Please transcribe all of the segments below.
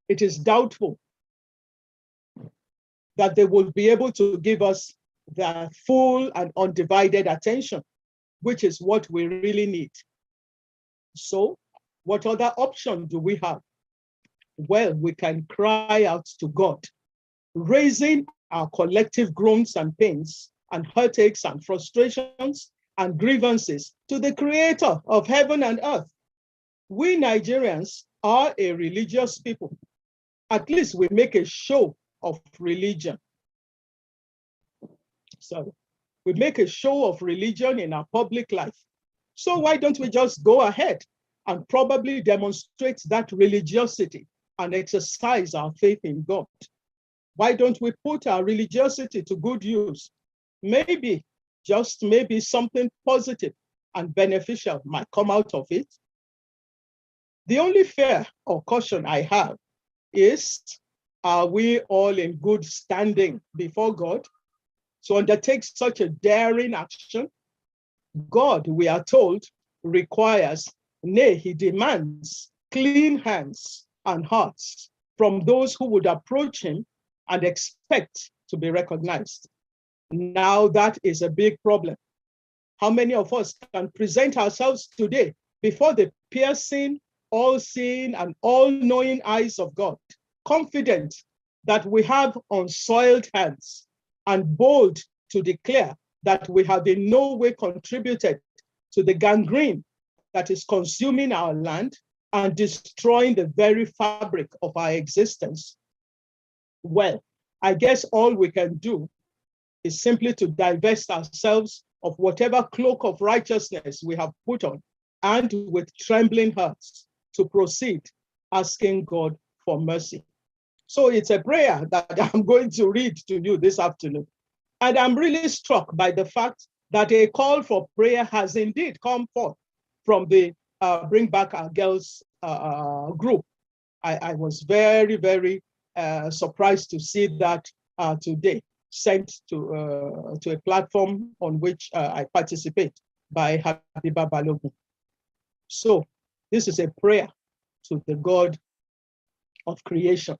it is doubtful that they will be able to give us the full and undivided attention, which is what we really need. So, what other option do we have? Well, we can cry out to God, raising our collective groans and pains and heartaches and frustrations and grievances to the creator of heaven and earth. We Nigerians are a religious people. At least we make a show of religion. So we make a show of religion in our public life. So why don't we just go ahead and probably demonstrate that religiosity and exercise our faith in God? Why don't we put our religiosity to good use? Maybe, just maybe, something positive and beneficial might come out of it. The only fear or caution I have is, are we all in good standing before God to undertake such a daring action? God, we are told, requires, nay, he demands clean hands and hearts from those who would approach him and expect to be recognized. Now that is a big problem. How many of us can present ourselves today before the piercing, all-seeing, and all-knowing eyes of God, confident that we have unsoiled hands and bold to declare that we have in no way contributed to the gangrene that is consuming our land and destroying the very fabric of our existence? Well, I guess all we can do is simply to divest ourselves of whatever cloak of righteousness we have put on, and with trembling hearts to proceed, asking God for mercy. So it's a prayer that I'm going to read to you this afternoon. And I'm really struck by the fact that a call for prayer has indeed come forth from the Bring Back Our Girls group. I was very, very surprised to see that today, sent to a platform on which I participate by Habiba Balogun. So this is a prayer to the God of creation.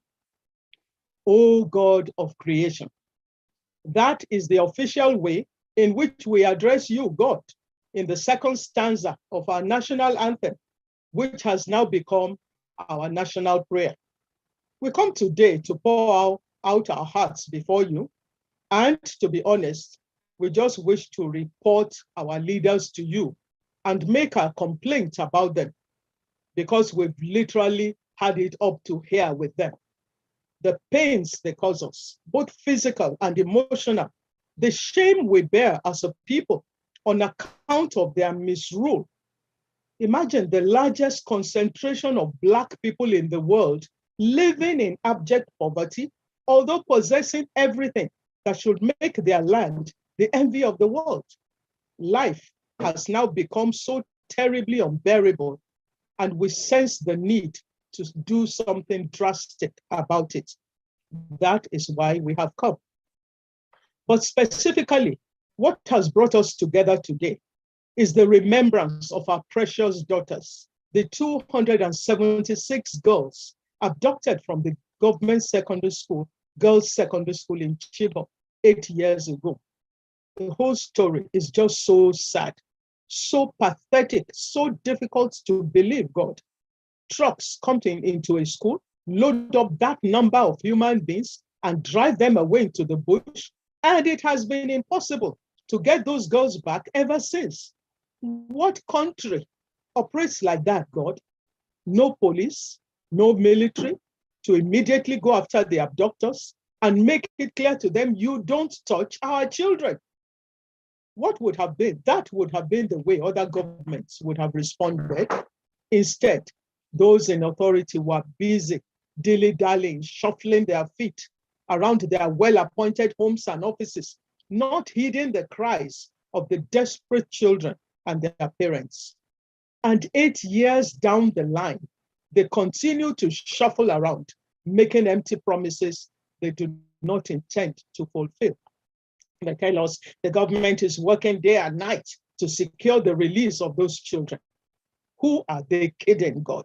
O God of creation. That is the official way in which we address you, God, in the second stanza of our national anthem, which has now become our national prayer. We come today to pour out our hearts before you, and to be honest, we just wish to report our leaders to you and make a complaint about them, because we've literally had it up to here with them. The pains they cause us, both physical and emotional, the shame we bear as a people on account of their misrule. Imagine the largest concentration of Black people in the world living in abject poverty, although possessing everything that should make their land the envy of the world. Life has now become so terribly unbearable, and we sense the need to do something drastic about it. That is why we have come. But specifically, what has brought us together today is the remembrance of our precious daughters, the 276 girls abducted from the government secondary school, girls' secondary school in Chibok 8 years ago. The whole story is just so sad, so pathetic, so difficult to believe, God. Trucks coming into a school, load up that number of human beings and drive them away into the bush, and it has been impossible to get those girls back ever since. What country operates like that, God? No police, no military to immediately go after the abductors and make it clear to them, you don't touch our children. What would have been? That would have been the way other governments would have responded. Instead, those in authority were busy dilly-dallying, shuffling their feet around their well-appointed homes and offices, not heeding the cries of the desperate children and their parents. And 8 years down the line, they continue to shuffle around, making empty promises they do not intend to fulfill. They tell us the government is working day and night to secure the release of those children. Who are they kidding, God?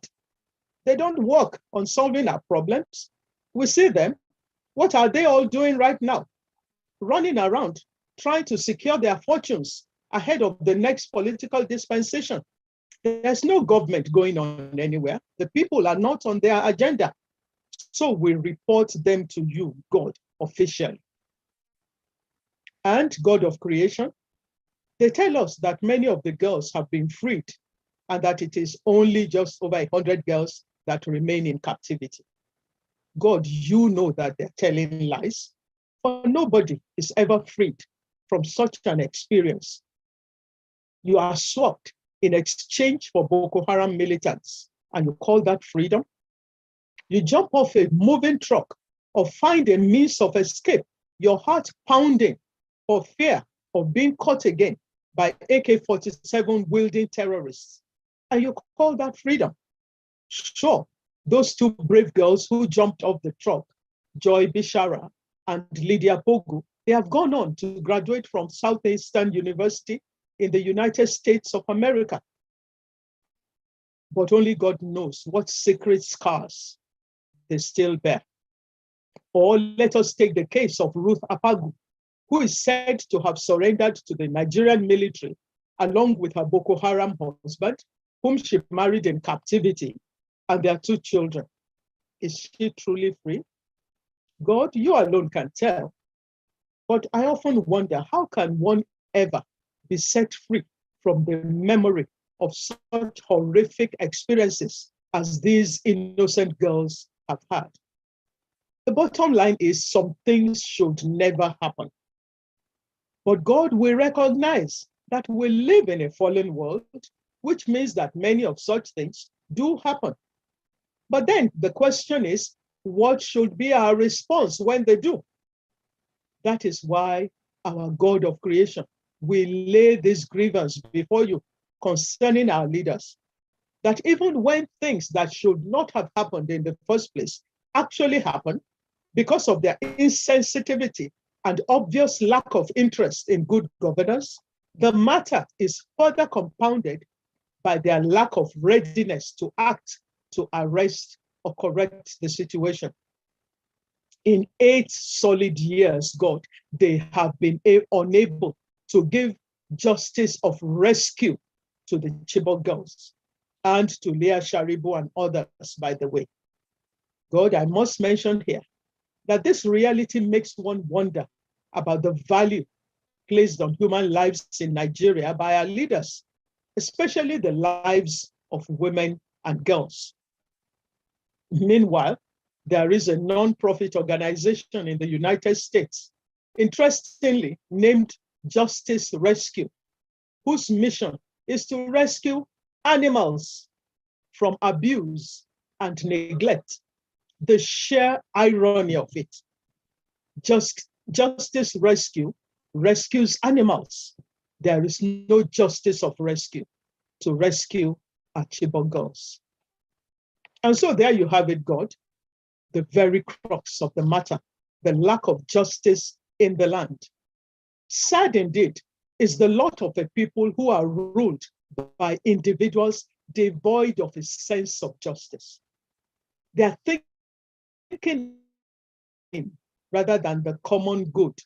They don't work on solving our problems. We see them. What are they all doing right now? Running around, trying to secure their fortunes ahead of the next political dispensation. There's no government going on anywhere. The people are not on their agenda. So we report them to you, God, officially. And God of creation, they tell us that many of the girls have been freed and that it is only just over 100 girls that remain in captivity. God, you know that they're telling lies, for nobody is ever freed from such an experience. You are swapped in exchange for Boko Haram militants, and you call that freedom? You jump off a moving truck or find a means of escape, your heart pounding for fear of being caught again by AK-47 wielding terrorists, and you call that freedom? Sure, those two brave girls who jumped off the truck, Joy Bishara and Lydia Pogu, they have gone on to graduate from Southeastern University in the United States of America. But only God knows what secret scars they still bear. Or let us take the case of Ruth Apagu, who is said to have surrendered to the Nigerian military along with her Boko Haram husband, whom she married in captivity, and their two children. Is she truly free? God, you alone can tell. But I often wonder, how can one ever be set free from the memory of such horrific experiences as these innocent girls have had? The bottom line is some things should never happen. But God will recognize that we live in a fallen world, which means that many of such things do happen. But then the question is, what should be our response when they do? That is why our God of creation will lay this grievance before you concerning our leaders, that even when things that should not have happened in the first place actually happen because of their insensitivity and obvious lack of interest in good governance, the matter is further compounded by their lack of readiness to act to arrest or correct the situation. In 8 solid years, God, they have been unable to give justice of rescue to the Chibok girls and to Leah Sharibu and others, by the way. God, I must mention here that this reality makes one wonder about the value placed on human lives in Nigeria by our leaders, especially the lives of women and girls. Meanwhile, there is a non-profit organization in the United States, interestingly named Justice Rescue, whose mission is to rescue animals from abuse and neglect. The sheer irony of it. Justice Rescue rescues animals. There is no justice of rescue to rescue our Chibok girls. And so there you have it, God, the very crux of the matter, the lack of justice in the land. Sad indeed is the lot of a people who are ruled by individuals devoid of a sense of justice. They are thinking rather than the common good.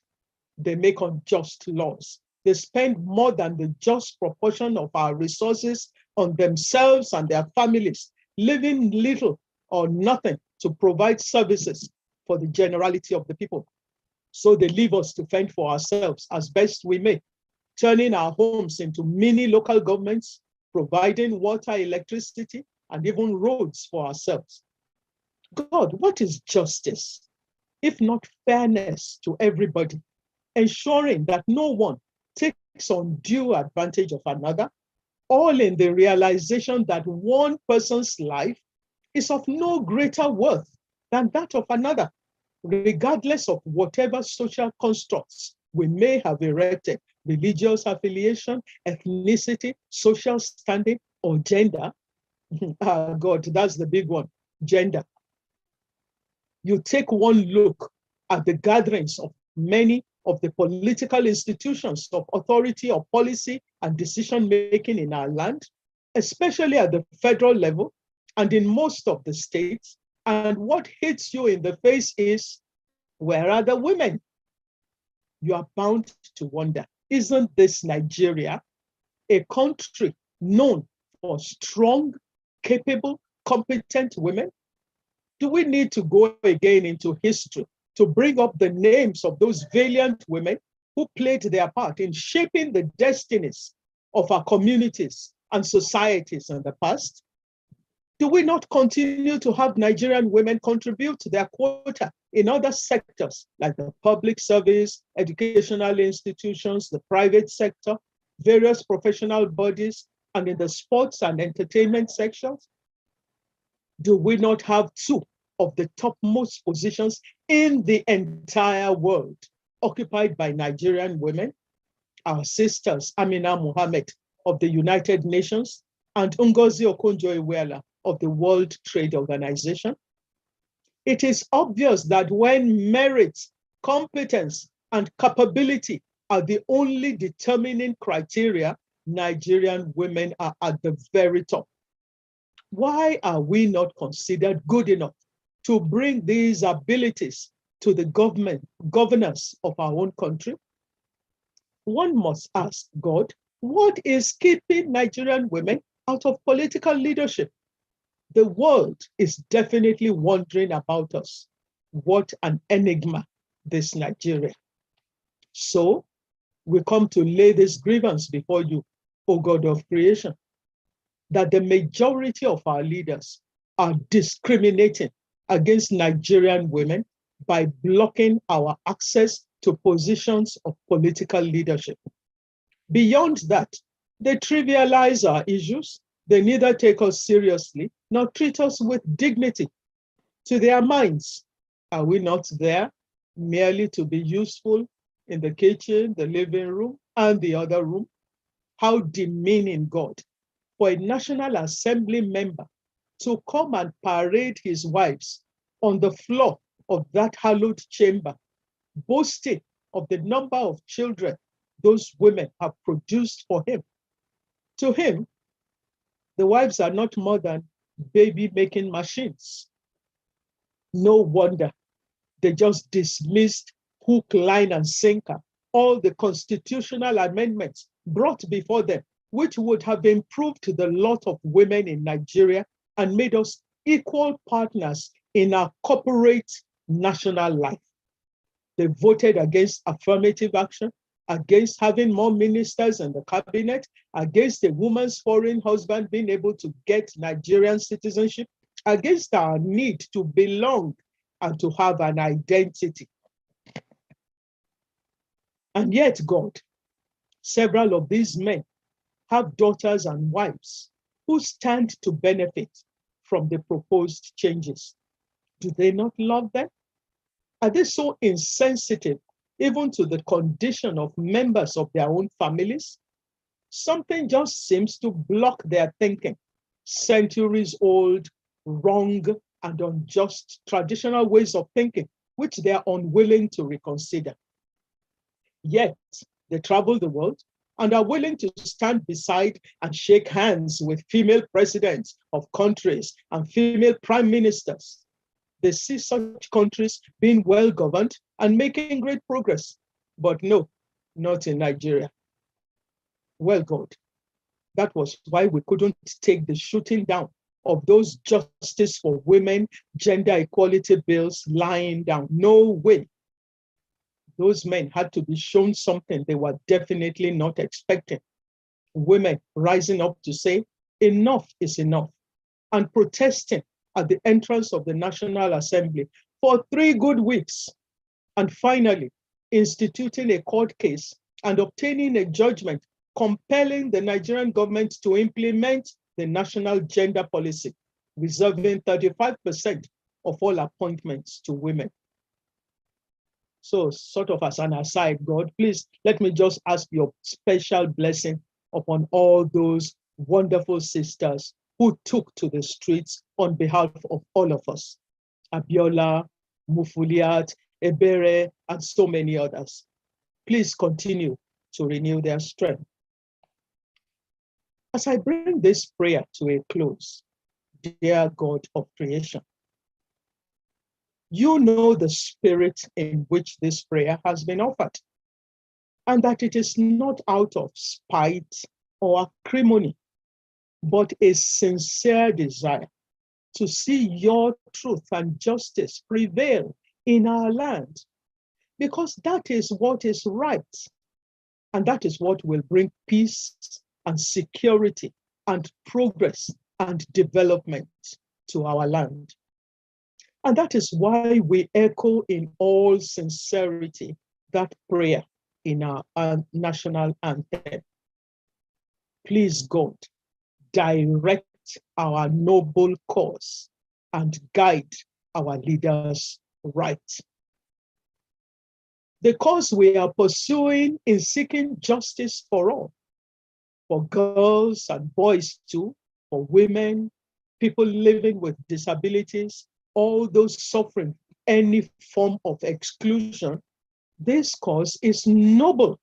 They make unjust laws. They spend more than the just proportion of our resources on themselves and their families, leaving little or nothing to provide services for the generality of the people. So they leave us to fend for ourselves as best we may, turning our homes into mini local governments, providing water, electricity, and even roads for ourselves. God, what is justice, if not fairness to everybody, ensuring that no one takes undue advantage of another, all in the realization that one person's life is of no greater worth than that of another, regardless of whatever social constructs we may have erected, religious affiliation, ethnicity, social standing, or gender. God, that's the big one, gender. You take one look at the gatherings of many of the political institutions of authority or policy and decision-making in our land, especially at the federal level, and in most of the states. And what hits you in the face is, where are the women? You are bound to wonder, isn't this Nigeria, a country known for strong, capable, competent women? Do we need to go again into history to bring up the names of those valiant women who played their part in shaping the destinies of our communities and societies in the past? Do we not continue to have Nigerian women contribute to their quota in other sectors like the public service, educational institutions, the private sector, various professional bodies, and in the sports and entertainment sections? Do we not have two of the topmost positions in the entire world occupied by Nigerian women? Our sisters, Amina Mohammed of the United Nations and Ngozi Okonjo-Iweala of the World Trade Organization. It is obvious that when merit, competence, and capability are the only determining criteria, Nigerian women are at the very top. Why are we not considered good enough to bring these abilities to the governance of our own country? One must ask God, what is keeping Nigerian women out of political leadership? The world is definitely wondering about us. What an enigma, this Nigeria. So we come to lay this grievance before you, O God of creation, that the majority of our leaders are discriminating against Nigerian women by blocking our access to positions of political leadership. Beyond that, they trivialize our issues. They neither take us seriously nor treat us with dignity. To their minds, are we not there merely to be useful in the kitchen, the living room, and the other room? How demeaning, God, for a National Assembly member to come and parade his wives on the floor of that hallowed chamber, boasting of the number of children those women have produced for him. To him, the wives are not more than baby-making machines. No wonder they just dismissed hook, line, and sinker all the constitutional amendments brought before them, which would have improved the lot of women in Nigeria and made us equal partners in our corporate national life. They voted against affirmative action, against having more ministers in the cabinet, against a woman's foreign husband being able to get Nigerian citizenship, against our need to belong and to have an identity. And yet, God, several of these men have daughters and wives who stand to benefit from the proposed changes. Do they not love them? Are they so insensitive even to the condition of members of their own families? Something just seems to block their thinking. Centuries old, wrong, and unjust traditional ways of thinking, which they are unwilling to reconsider. Yet they travel the world and are willing to stand beside and shake hands with female presidents of countries and female prime ministers. They see such countries being well governed and making great progress. But no, not in Nigeria. Well, God, that was why we couldn't take the shooting down of those justice for women, gender equality bills lying down. No way. Those men had to be shown something they were definitely not expecting. Women rising up to say, enough is enough, and protesting at the entrance of the National Assembly for 3 good weeks. And finally, instituting a court case and obtaining a judgment compelling the Nigerian government to implement the national gender policy, reserving 35% of all appointments to women. So, sort of as an aside, God, please let me just ask your special blessing upon all those wonderful sisters who took to the streets on behalf of all of us. Abiola, Mufuliat, Ebere, and so many others. Please continue to renew their strength. As I bring this prayer to a close, dear God of creation. You know the spirit in which this prayer has been offered, and that it is not out of spite or acrimony, but a sincere desire to see your truth and justice prevail in our land, because that is what is right, and that is what will bring peace and security and progress and development to our land. And that is why we echo in all sincerity that prayer in our national anthem. Please, God, direct our noble cause and guide our leaders right. The cause we are pursuing in seeking justice for all, for girls and boys too, for women, people living with disabilities, all those suffering any form of exclusion, this cause is noble,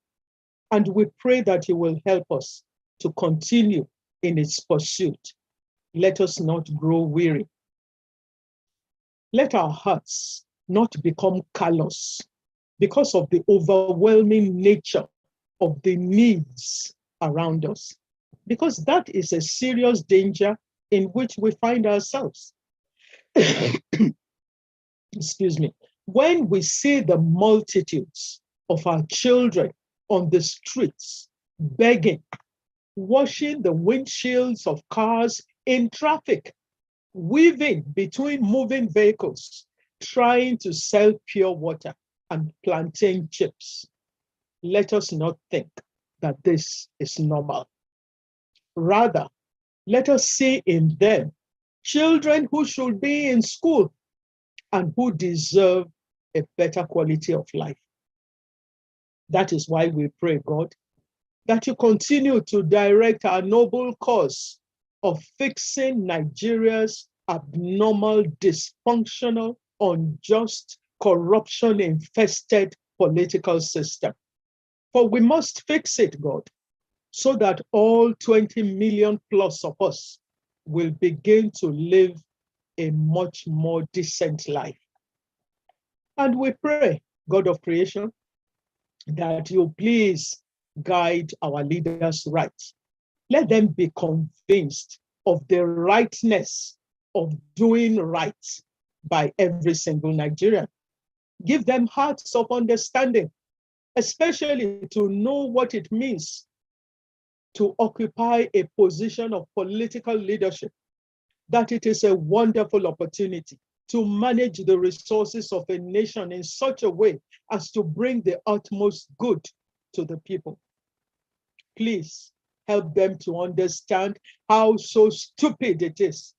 and we pray that you will help us to continue in its pursuit. Let us not grow weary. Let our hearts not become callous because of the overwhelming nature of the needs around us, because that is a serious danger in which we find ourselves. Excuse me. When we see the multitudes of our children on the streets begging, washing the windshields of cars in traffic, weaving between moving vehicles, trying to sell pure water and plantain chips, let us not think that this is normal. Rather, let us see in them children who should be in school and who deserve a better quality of life. That is why we pray, God, that you continue to direct our noble cause of fixing Nigeria's abnormal, dysfunctional, unjust, corruption-infested political system. For we must fix it, God, so that all 20 million plus of us will begin to live a much more decent life. And we pray, God of creation, that you please guide our leaders right. Let them be convinced of the rightness of doing right by every single Nigerian. Give them hearts of understanding, especially to know what it means to occupy a position of political leadership, that it is a wonderful opportunity to manage the resources of a nation in such a way as to bring the utmost good to the people. Please help them to understand how so stupid it is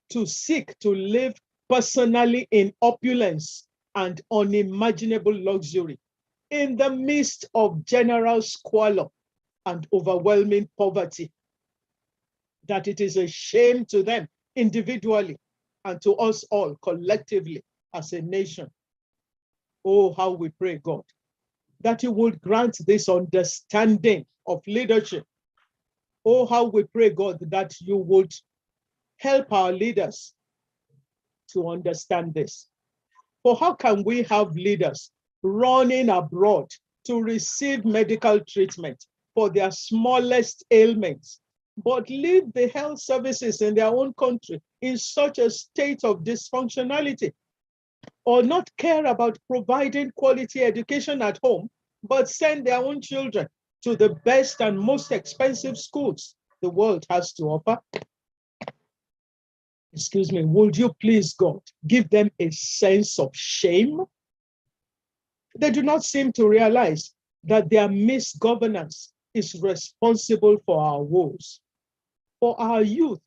to seek to live personally in opulence and unimaginable luxury in the midst of general squalor and overwhelming poverty, that it is a shame to them individually and to us all collectively as a nation. Oh, how we pray, God, that you would grant this understanding of leadership. Oh, how we pray, God, that you would help our leaders to understand this. For how can we have leaders running abroad to receive medical treatment for their smallest ailments, but leave the health services in their own country in such a state of dysfunctionality, or not care about providing quality education at home, but send their own children to the best and most expensive schools the world has to offer? Excuse me, would you please, God, give them a sense of shame? They do not seem to realize that their misgovernance is responsible for our woes. For our youth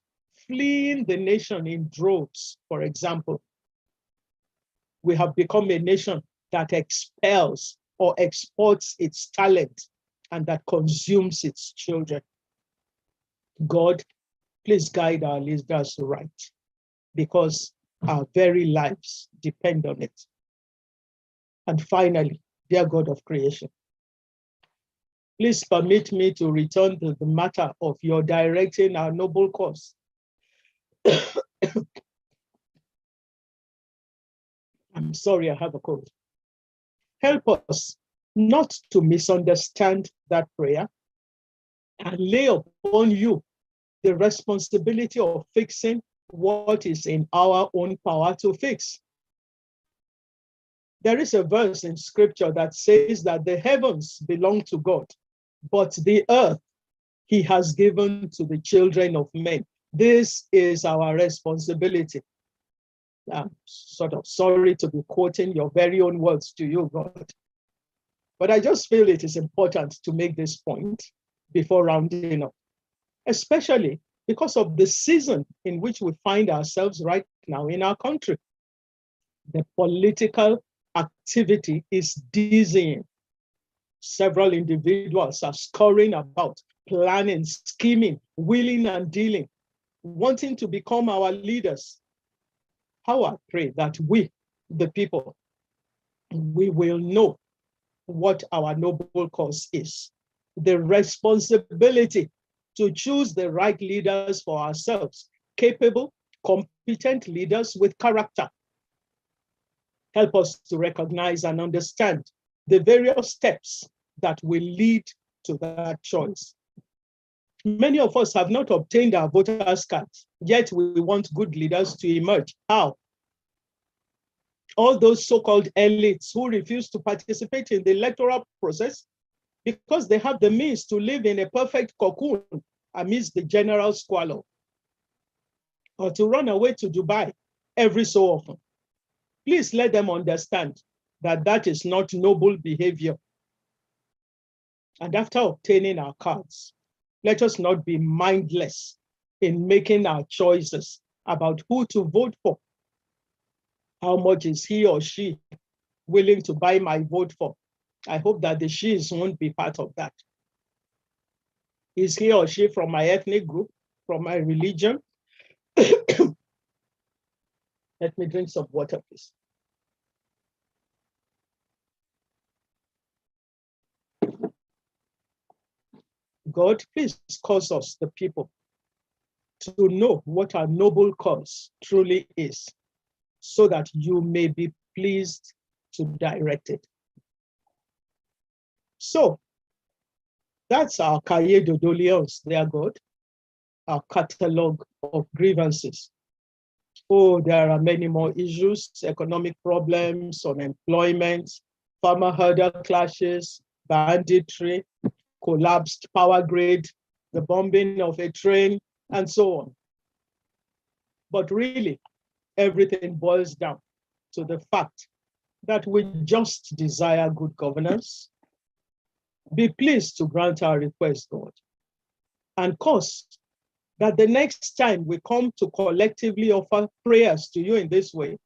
fleeing the nation in droves, for example, we have become a nation that expels or exports its talent and that consumes its children. God, please guide our leaders right, because our very lives depend on it. And finally, dear God of creation, please permit me to return to the matter of your directing our noble cause. I'm sorry, I have a cold. Help us not to misunderstand that prayer and lay upon you the responsibility of fixing what is in our own power to fix. There is a verse in scripture that says that the heavens belong to God, but the earth he has given to the children of men. This is our responsibility. I'm sort of sorry to be quoting your very own words to you, God. But I just feel it is important to make this point before rounding up, especially because of the season in which we find ourselves right now in our country. The political activity is dizzying. Several individuals are scurrying about, planning, scheming, wheeling and dealing, wanting to become our leaders. How I pray that we, the people, we will know what our noble cause is. The responsibility to choose the right leaders for ourselves, capable, competent leaders with character. Help us to recognize and understand the various steps that will lead to that choice. Many of us have not obtained our voters' cards, yet we want good leaders to emerge. How? All those so-called elites who refuse to participate in the electoral process because they have the means to live in a perfect cocoon amidst the general squalor, or to run away to Dubai every so often. Please let them understand that that is not noble behavior. And after obtaining our cards, let us not be mindless in making our choices about who to vote for. How much is he or she willing to buy my vote for? I hope that the she's won't be part of that. Is he or she from my ethnic group, from my religion? Let me drink some water, please. God, please cause us, the people, to know what our noble cause truly is, so that you may be pleased to direct it. So that's our cahier de doléances, dear God, our catalogue of grievances. Oh, there are many more issues: economic problems, unemployment, farmer-herder clashes, banditry, collapsed power grid, the bombing of a train, and so on. But really, everything boils down to the fact that we just desire good governance. Be pleased to grant our request, God, and cause that the next time we come to collectively offer prayers to you in this way,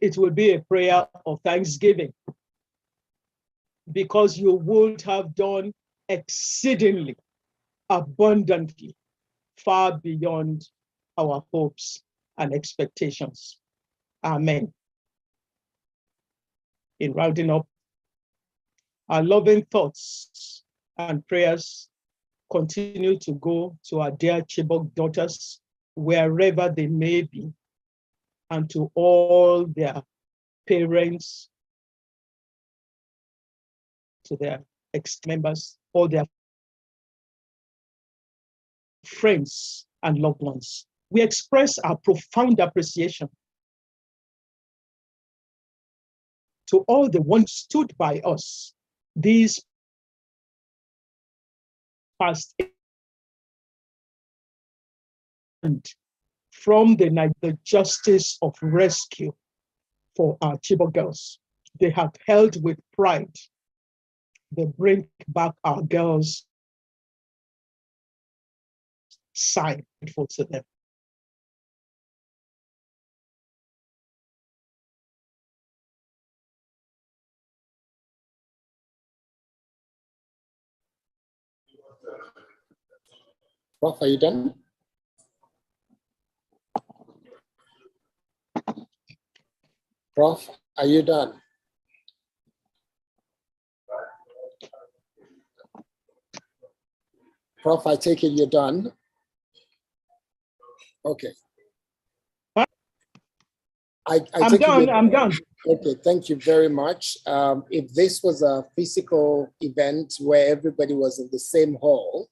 it will be a prayer of thanksgiving, because you would have done exceedingly, abundantly, far beyond our hopes and expectations. Amen. In rounding up, our loving thoughts and prayers continue to go to our dear Chibok daughters, wherever they may be, and to all their parents, to their ex-members, all their friends and loved ones. We express our profound appreciation to all the ones stood by us these past, and from the justice of rescue for our Chibok girls. They have held with pride the Bring Back Our Girls sign for to them. Prof, are you done? Prof, are you done? Prof, I take it you're done. Okay. Huh? I'm done. I'm done. Okay, thank you very much. If this was a physical event where everybody was in the same hall,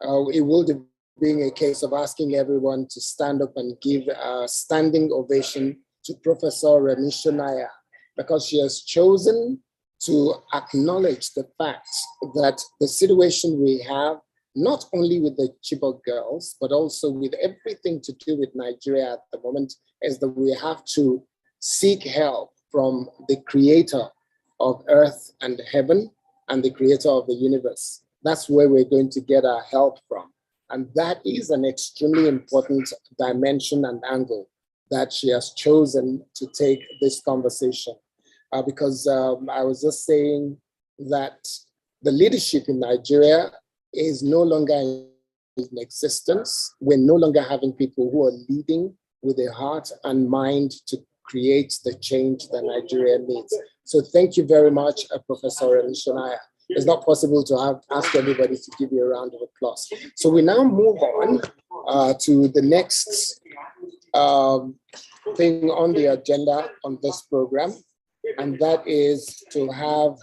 it would have been a case of asking everyone to stand up and give a standing ovation to Professor Remishonaya, because she has chosen to acknowledge the fact that the situation we have, not only with the Chibok girls, but also with everything to do with Nigeria at the moment, is that we have to seek help from the creator of earth and heaven and the creator of the universe. That's where we're going to get our help from. And that is an extremely important dimension and angle that she has chosen to take this conversation. Because I was just saying that the leadership in Nigeria is no longer in existence. We're no longer having people who are leading with their heart and mind to create the change that Nigeria needs. So thank you very much, Professor Remishonaya. It's not possible to ask everybody to give you a round of applause. So we now move on to the next thing on the agenda on this program, and that is to have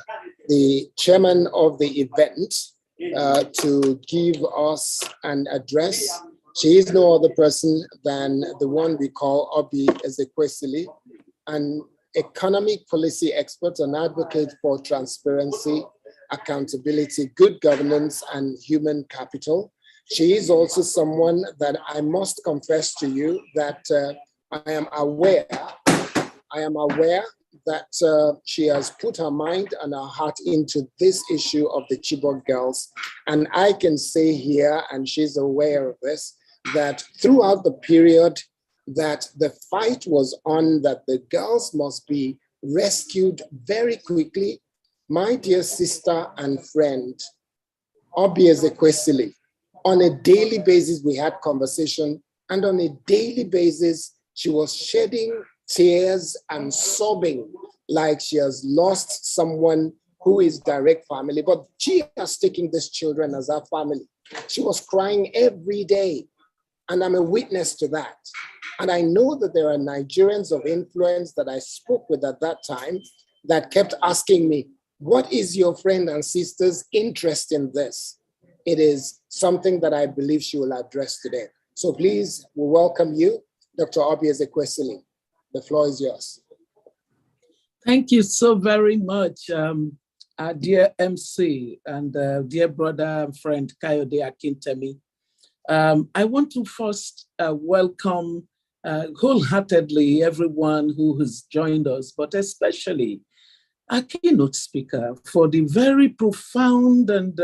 the chairman of the event to give us an address. She is no other person than the one we call Obi Ezekwesili, an economic policy expert and advocate for transparency, accountability, good governance, and human capital. She is also someone that I must confess to you that I am aware that she has put her mind and her heart into this issue of the Chibok girls. And I can say here, and she's aware of this, that throughout the period that the fight was on, that the girls must be rescued very quickly, my dear sister and friend, Obi Ezekwesili, on a daily basis, we had conversation, and on a daily basis, she was shedding tears and sobbing like she has lost someone who is direct family, but she has taken these children as her family. She was crying every day, and I'm a witness to that. And I know that there are Nigerians of influence that I spoke with at that time that kept asking me, what is your friend and sister's interest in this? It is something that I believe she will address today. So please, we welcome you, Dr. Obi Ezekwesili. The floor is yours. Thank you so very much, our dear MC and dear brother and friend Kayode Akintemi. I want to first welcome wholeheartedly everyone who has joined us, but especially our keynote speaker for the very profound and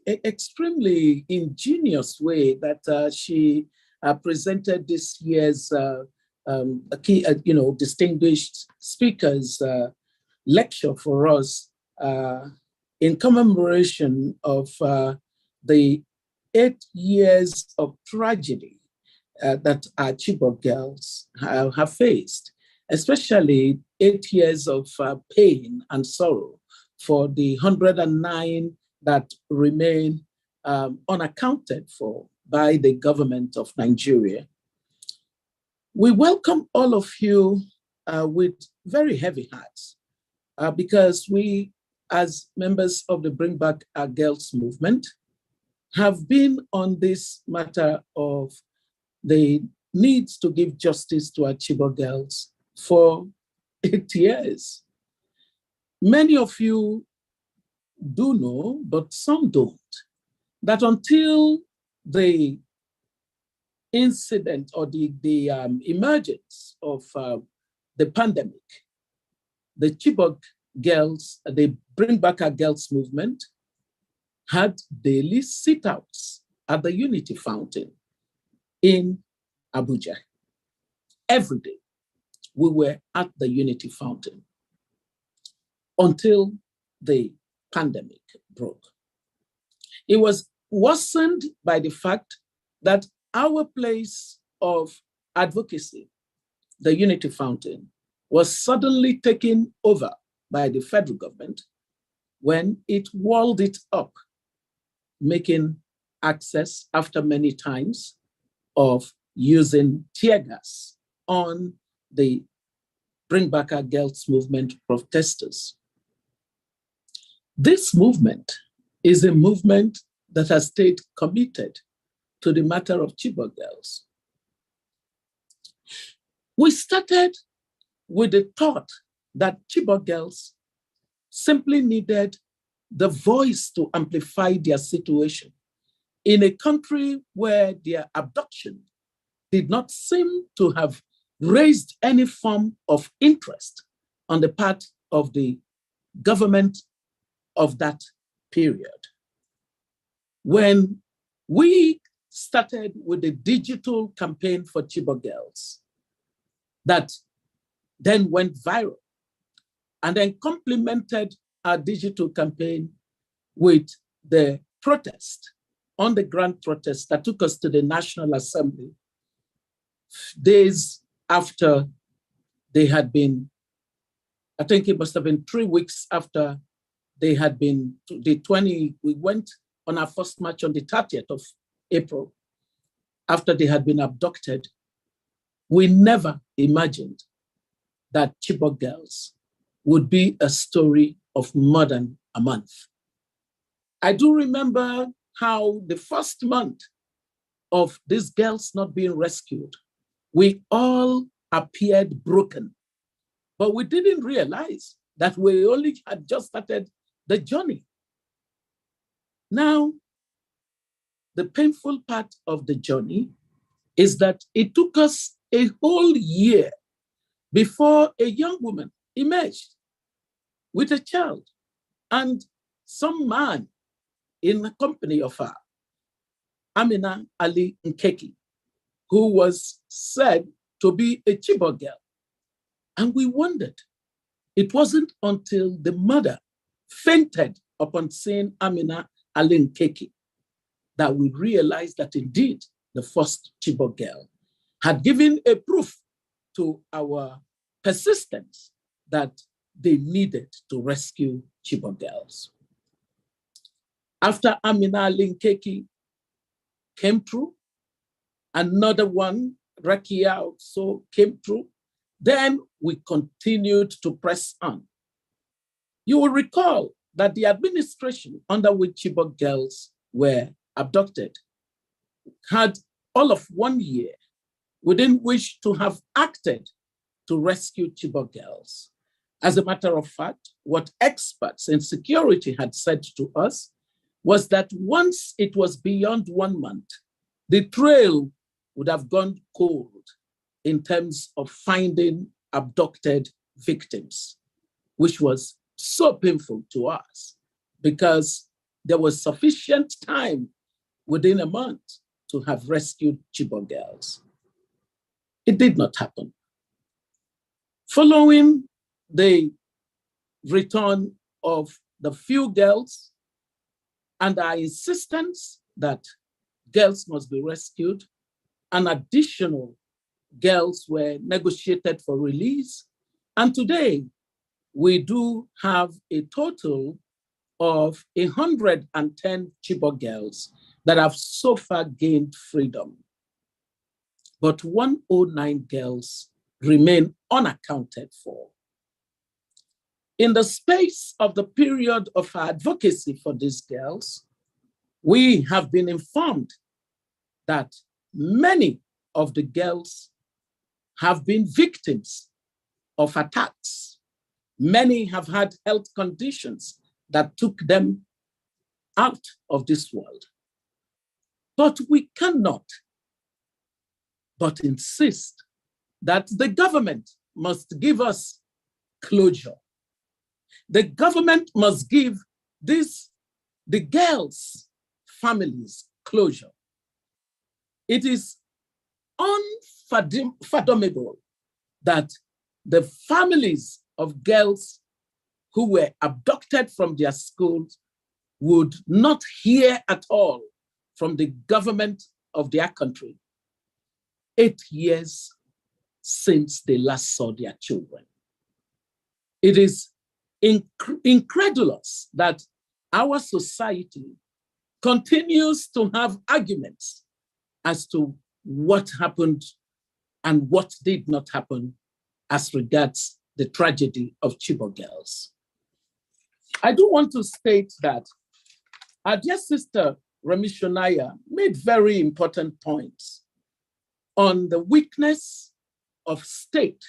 extremely ingenious way that she presented this year's distinguished speakers lecture for us in commemoration of the 8 years of tragedy that our Chibok girls have faced, especially 8 years of pain and sorrow for the 109 that remain unaccounted for by the government of Nigeria. We welcome all of you with very heavy hearts because we, as members of the Bring Back Our Girls movement, have been on this matter of the needs to give justice to our Chibok girls for 8 years. Many of you do know, but some don't, that until the incident or the emergence of the pandemic, the Chibok girls, the Bring Back Our Girls movement had daily sit-outs at the Unity Fountain in Abuja. Every day, we were at the Unity Fountain until the pandemic broke. It was worsened by the fact that our place of advocacy, the Unity Fountain, was suddenly taken over by the federal government when it walled it up, making access after many times of using tear gas on the Bring Back Our Girls movement protesters. This movement is a movement that has stayed committed to the matter of Chibok girls. We started with the thought that Chibok girls simply needed the voice to amplify their situation in a country where their abduction did not seem to have raised any form of interest on the part of the government of that period. When we started with the digital campaign for Chibok girls that then went viral, and then complemented our digital campaign with the protest, on-the-ground protest that took us to the National Assembly. Days after they had been, I think it must have been 3 weeks after they had been, we went on our first march on the 30th of April, after they had been abducted. We never imagined that Chibok girls would be a story of more than a month. I do remember how the first month of these girls not being rescued, we all appeared broken, but we didn't realize that we only had just started the journey. Now, the painful part of the journey is that it took us a whole year before a young woman emerged with a child and some man in the company of her, Amina Ali Nkeki, who was said to be a Chibok girl. And we wondered. It wasn't until the mother fainted upon seeing Amina Ali Nkeki that we realized that indeed the first Chibok girl had given a proof to our persistence that they needed to rescue Chibok girls. After Amina Ali Nkeki came through, another one, Rakia, also came through. Then we continued to press on. You will recall that the administration under which Chibok girls were abducted had all of 1 year within which to have acted to rescue Chibok girls. As a matter of fact, what experts in security had said to us was that once it was beyond 1 month, the trail would have gone cold in terms of finding abducted victims, which was so painful to us because there was sufficient time within a month to have rescued Chibok girls. It did not happen. Following the return of the few girls and our insistence that girls must be rescued, and additional girls were negotiated for release. And today, we do have a total of 110 Chibok girls that have so far gained freedom. But 109 girls remain unaccounted for. In the space of the period of our advocacy for these girls, we have been informed that many of the girls have been victims of attacks. Many have had health conditions that took them out of this world. But we cannot but insist that the government must give us closure. The government must give the girls' families closure. It is unfathomable that the families of girls who were abducted from their schools would not hear at all from the government of their country 8 years since they last saw their children. It is incredulous that our society continues to have arguments as to what happened and what did not happen as regards the tragedy of Chibok girls. I do want to state that our dear sister Remishonaya made very important points on the weakness of state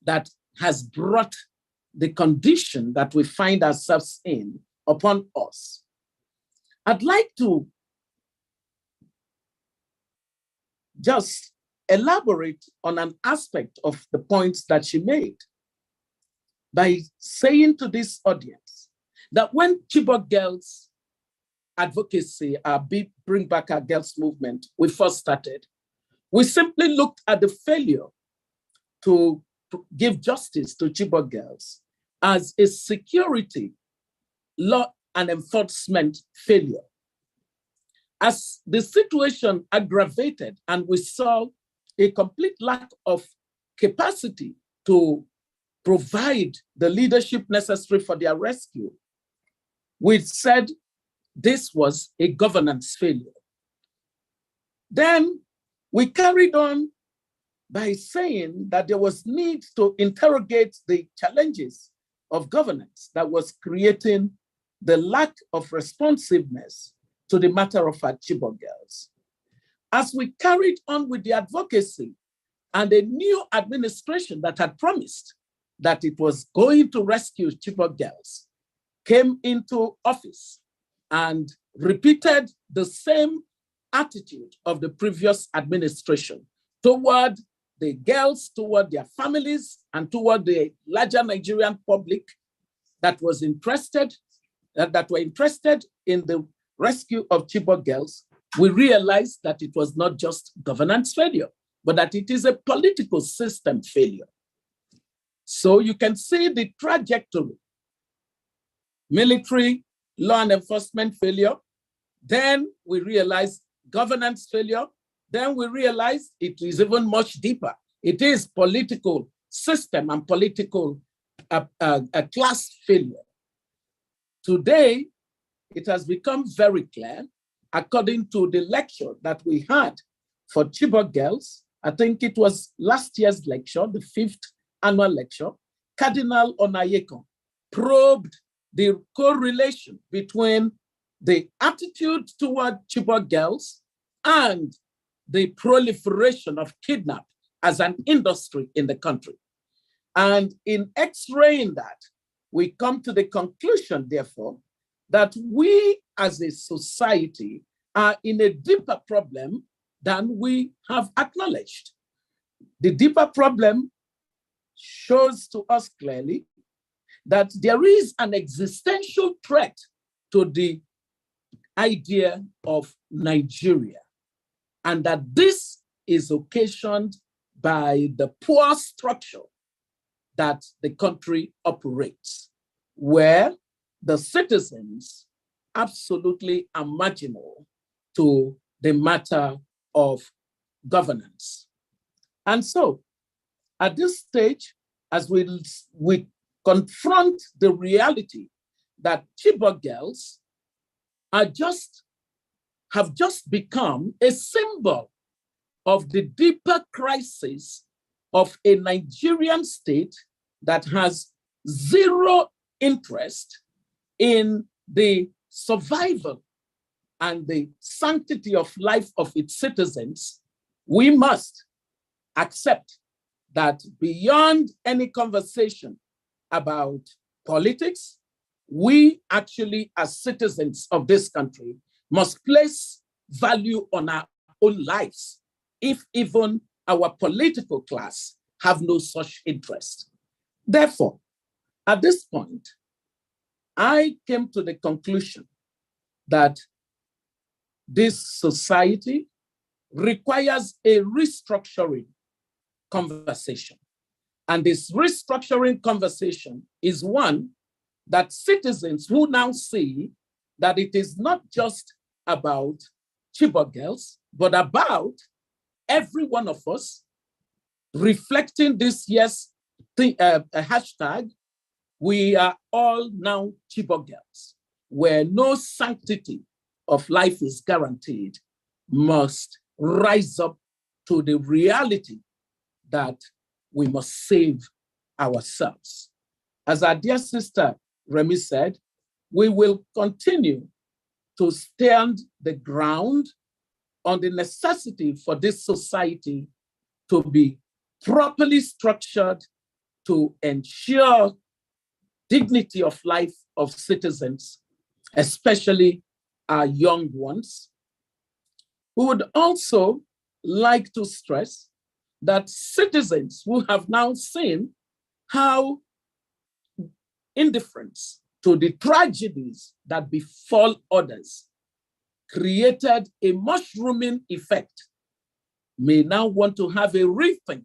that has brought the condition that we find ourselves in upon us. I'd like to just elaborate on an aspect of the points that she made by saying to this audience that when Chibok girls advocacy, Bring Back Our Girls movement, we first started, we simply looked at the failure to give justice to Chibok girls as a security, law and enforcement failure. As the situation aggravated and we saw a complete lack of capacity to provide the leadership necessary for their rescue, we said this was a governance failure. Then we carried on by saying that there was need to interrogate the challenges of governance that was creating the lack of responsiveness to the matter of our Chibok girls. As we carried on with the advocacy and a new administration that had promised that it was going to rescue Chibok girls came into office and repeated the same attitude of the previous administration toward the girls, toward their families, and toward the larger Nigerian public that was interested, that were interested in the rescue of Chibok girls. We realized that it was not just governance failure, but that it is a political system failure. So you can see the trajectory: military, law and enforcement failure. Then we realized governance failure. Then we realized it is even much deeper. It is political system and political class failure. Today, it has become very clear, according to the lecture that we had for Chibok girls. I think it was last year's lecture, the 5th annual lecture. Cardinal Onayekon probed the correlation between the attitude toward Chibok girls and the proliferation of kidnap as an industry in the country. And in x-raying that, we come to the conclusion, therefore, that we as a society are in a deeper problem than we have acknowledged. The deeper problem shows to us clearly that there is an existential threat to the idea of Nigeria, and that this is occasioned by the poor structure that the country operates, where the citizens absolutely are marginal to the matter of governance. And so, at this stage, as we confront the reality that Chibok girls have just become a symbol of the deeper crisis of a Nigerian state that has zero interest in the survival and the sanctity of life of its citizens, we must accept that beyond any conversation about politics, we actually, as citizens of this country, must place value on our own lives, if even our political class have no such interest. Therefore, at this point, I came to the conclusion that this society requires a restructuring conversation. And this restructuring conversation is one that citizens who now see that it is not just about Chibok girls, but about every one of us reflecting this year's hashtag, we are all now Chibok girls, where no sanctity of life is guaranteed, must rise up to the reality that we must save ourselves. As our dear sister Remy said, we will continue to stand the ground on the necessity for this society to be properly structured to ensure dignity of life of citizens, especially our young ones. We would also like to stress that citizens who have now seen how indifference to the tragedies that befall others created a mushrooming effect may now want to have a rethink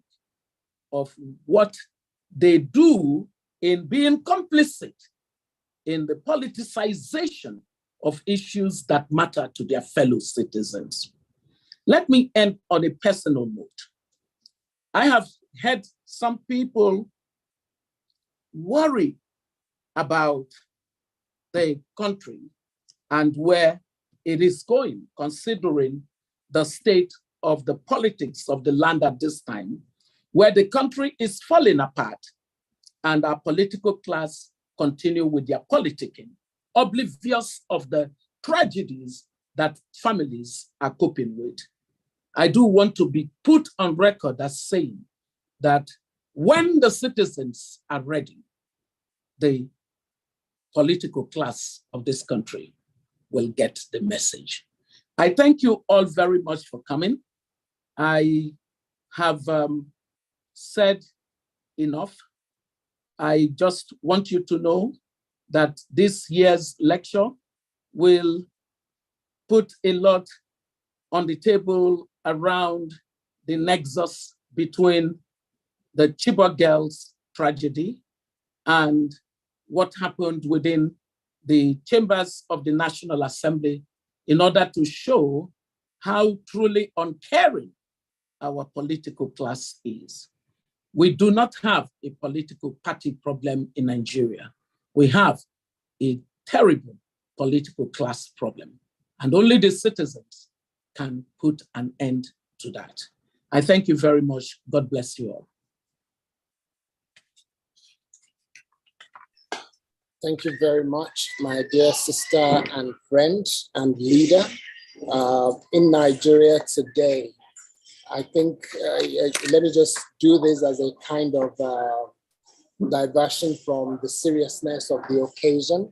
of what they do in being complicit in the politicization of issues that matter to their fellow citizens. Let me end on a personal note. I have heard some people worry about the country and where it is going, considering the state of the politics of the land at this time, where the country is falling apart and our political class continue with their politicking, oblivious of the tragedies that families are coping with. I do want to be put on record as saying that when the citizens are ready, the political class of this country will get the message. I thank you all very much for coming. I have said enough. I just want you to know that this year's lecture will put a lot on the table around the nexus between the Chibok girls' tragedy and what happened within the chambers of the National Assembly in order to show how truly uncaring our political class is. We do not have a political party problem in Nigeria. We have a terrible political class problem, and only the citizens can put an end to that. I thank you very much. God bless you all. Thank you very much, my dear sister and friend and leader. In Nigeria today, I think, let me just do this as a kind of diversion from the seriousness of the occasion.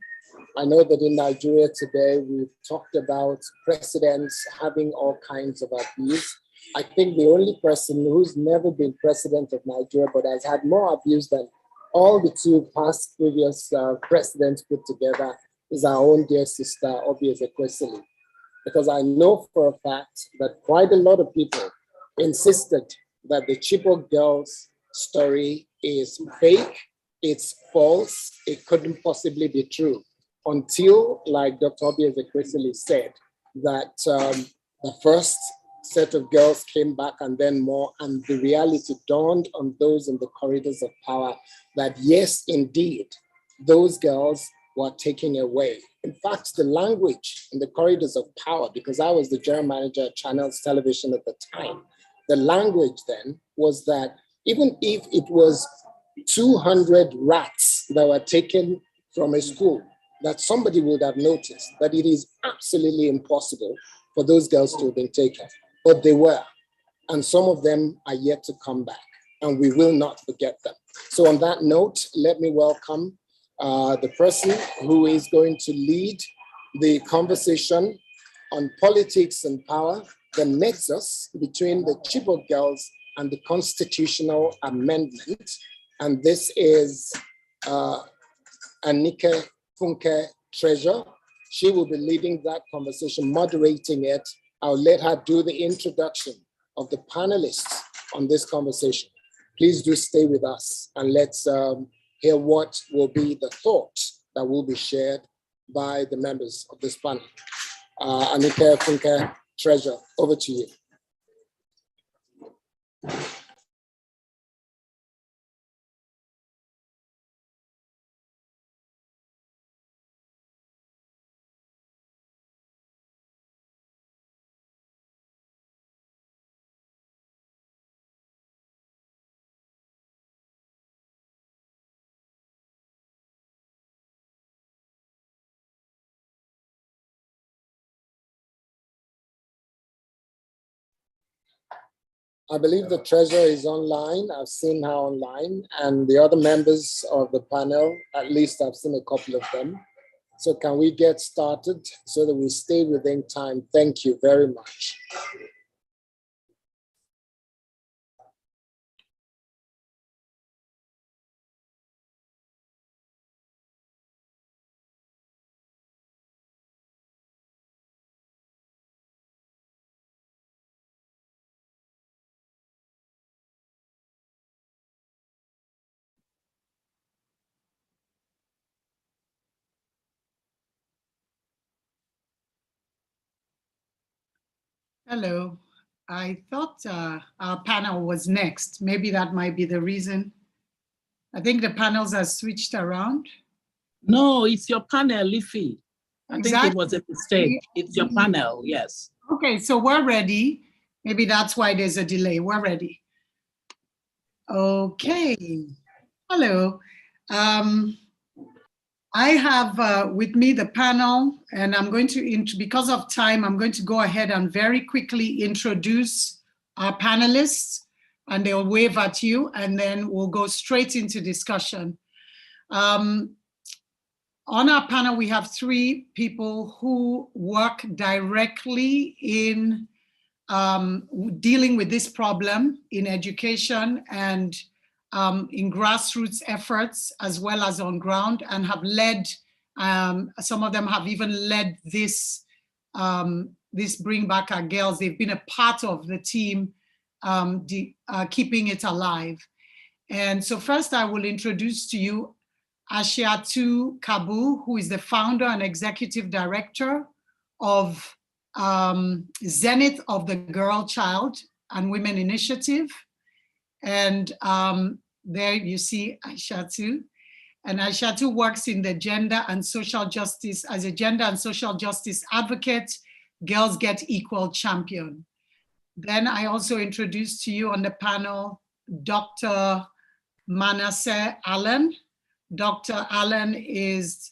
I know that in Nigeria today, we've talked about presidents having all kinds of abuse. I think the only person who's never been president of Nigeria but has had more abuse than all the two previous presidents put together is our own dear sister, Obi Ezekwesili. Because I know for a fact that quite a lot of people insisted that the Chibok girls' story is fake, it's false, it couldn't possibly be true, until, like Dr. Obi Ezekwesili said, that the first set of girls came back and then more, and the reality dawned on those in the corridors of power that yes, indeed, those girls were taken away. In fact, the language in the corridors of power, because I was the general manager at Channels Television at the time, the language then was that even if it was 200 rats that were taken from a school, that somebody would have noticed that it is absolutely impossible for those girls to have been taken. But they were, and some of them are yet to come back, and we will not forget them. So on that note, let me welcome the person who is going to lead the conversation on politics and power, the nexus between the Chibok girls and the constitutional amendment. And this is Anike Funke Treasure. She will be leading that conversation, moderating it. I'll let her do the introduction of the panelists on this conversation. Please do stay with us and let's hear what will be the thoughts that will be shared by the members of this panel. Anike Funke Treasure, over to you. I believe the treasurer is online. I've seen her online, and the other members of the panel, at least I've seen a couple of them. So can we get started so that we stay within time? Thank you very much. Hello. I thought our panel was next. Maybe that might be the reason. I think the panels are switched around. No, it's your panel, Liffy. I think it was a mistake. Exactly. It's your panel, yes. Okay, so we're ready. Maybe that's why there's a delay. We're ready. Okay. Hello. I have with me the panel, and I'm going to, because of time, I'm going to go ahead and very quickly introduce our panelists, and they'll wave at you, and then we'll go straight into discussion. On our panel, we have 3 people who work directly in dealing with this problem in education and in grassroots efforts, as well as on ground, and have led, some of them have even led this, this Bring Back Our Girls. They've been a part of the team keeping it alive. And so first I will introduce to you Ashiatu Kabu, who is the founder and executive director of Zenith of the Girl, Child and Women Initiative. And there you see Ashiatu. And Ashiatu works in the gender and social justice, as a gender and social justice advocate, Girls Get Equal champion. Then I also introduced to you on the panel, Dr. Manasseh Allen. Dr. Allen is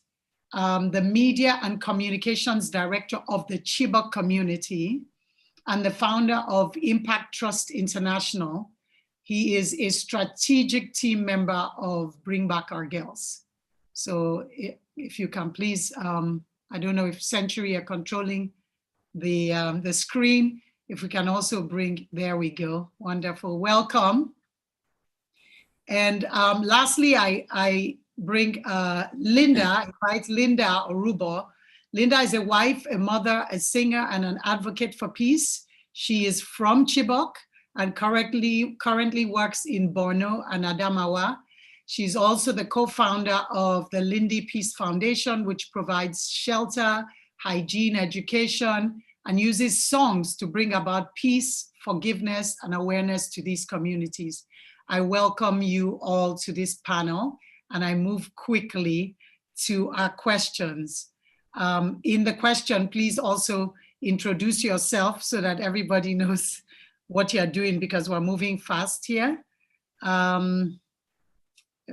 the Media and Communications Director of the Chibok community and the founder of Impact Trust International. He is a strategic team member of Bring Back Our Girls. So if you can please, I don't know if Century are controlling the screen. If we can also bring, there we go, wonderful, welcome. And lastly, I bring Linda, invite Linda Orubo. Linda is a wife, a mother, a singer, and an advocate for peace. She is from Chibok and currently works in Borno and Adamawa. She's also the co-founder of the Lindy Peace Foundation, which provides shelter, hygiene, education, and uses songs to bring about peace, forgiveness, and awareness to these communities. I welcome you all to this panel, and I move quickly to our questions. In the question, please also introduce yourself so that everybody knows what you're doing, because we're moving fast here.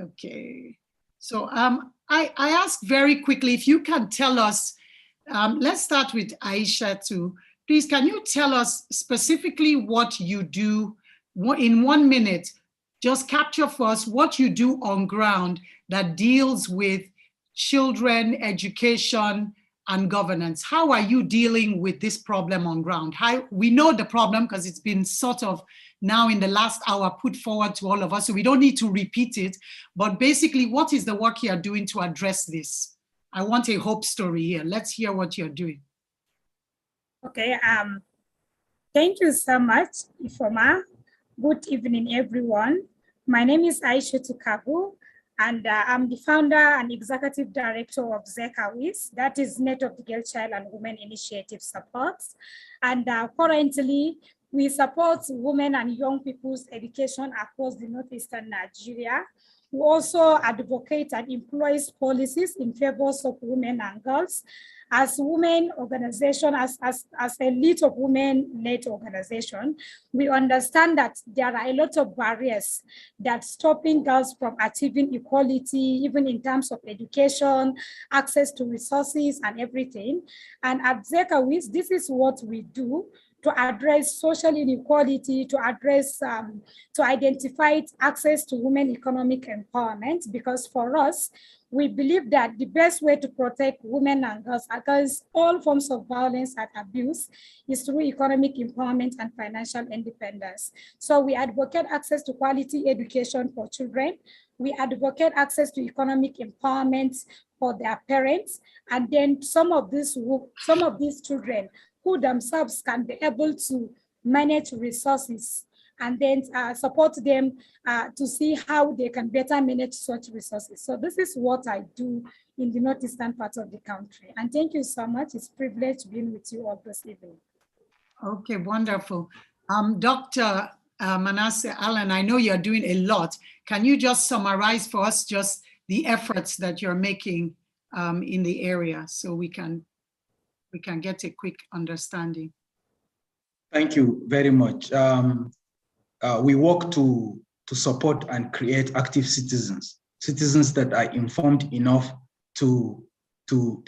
Okay, so I ask very quickly if you can tell us, let's start with Aisha too. Please, can you tell us specifically what you do in 1 minute? Just capture for us what you do on ground that deals with children, education, and governance. How are you dealing with this problem on ground? We know the problem because it's been sort of now in the last hour put forward to all of us, so we don't need to repeat it. But basically, what is the work you're doing to address this? I want a hope story here. Let's hear what you're doing. Okay, thank you so much, Ifoma. Good evening, everyone. My name is Aisha Tukabu, and I'm the founder and executive director of ZECAWIS, that is Net of the Girl, Child and Women Initiative Supports. And currently, we support women and young people's education across the northeastern Nigeria. We also advocate and employ policies in favor of women and girls. As women organization, as a lead of women-led organization, we understand that there are a lot of barriers that stopping girls from achieving equality, even in terms of education, access to resources and everything. And at ZECAWIS, this is what we do. to address social inequality, to address, to identify access to women economic empowerment, because for us, we believe that the best way to protect women and girls against all forms of violence and abuse is through economic empowerment and financial independence. So we advocate access to quality education for children. We advocate access to economic empowerment for their parents. And then some of these children who themselves can be able to manage resources, and then support them to see how they can better manage such resources. So this is what I do in the northeastern part of the country. And thank you so much. It's a privilege being with you all this evening. Okay, wonderful. Dr. Manasseh Allen, I know you're doing a lot. Can you just summarize for us just the efforts that you're making in the area so we can get a quick understanding? Thank you very much. We work to support and create active citizens that are informed enough to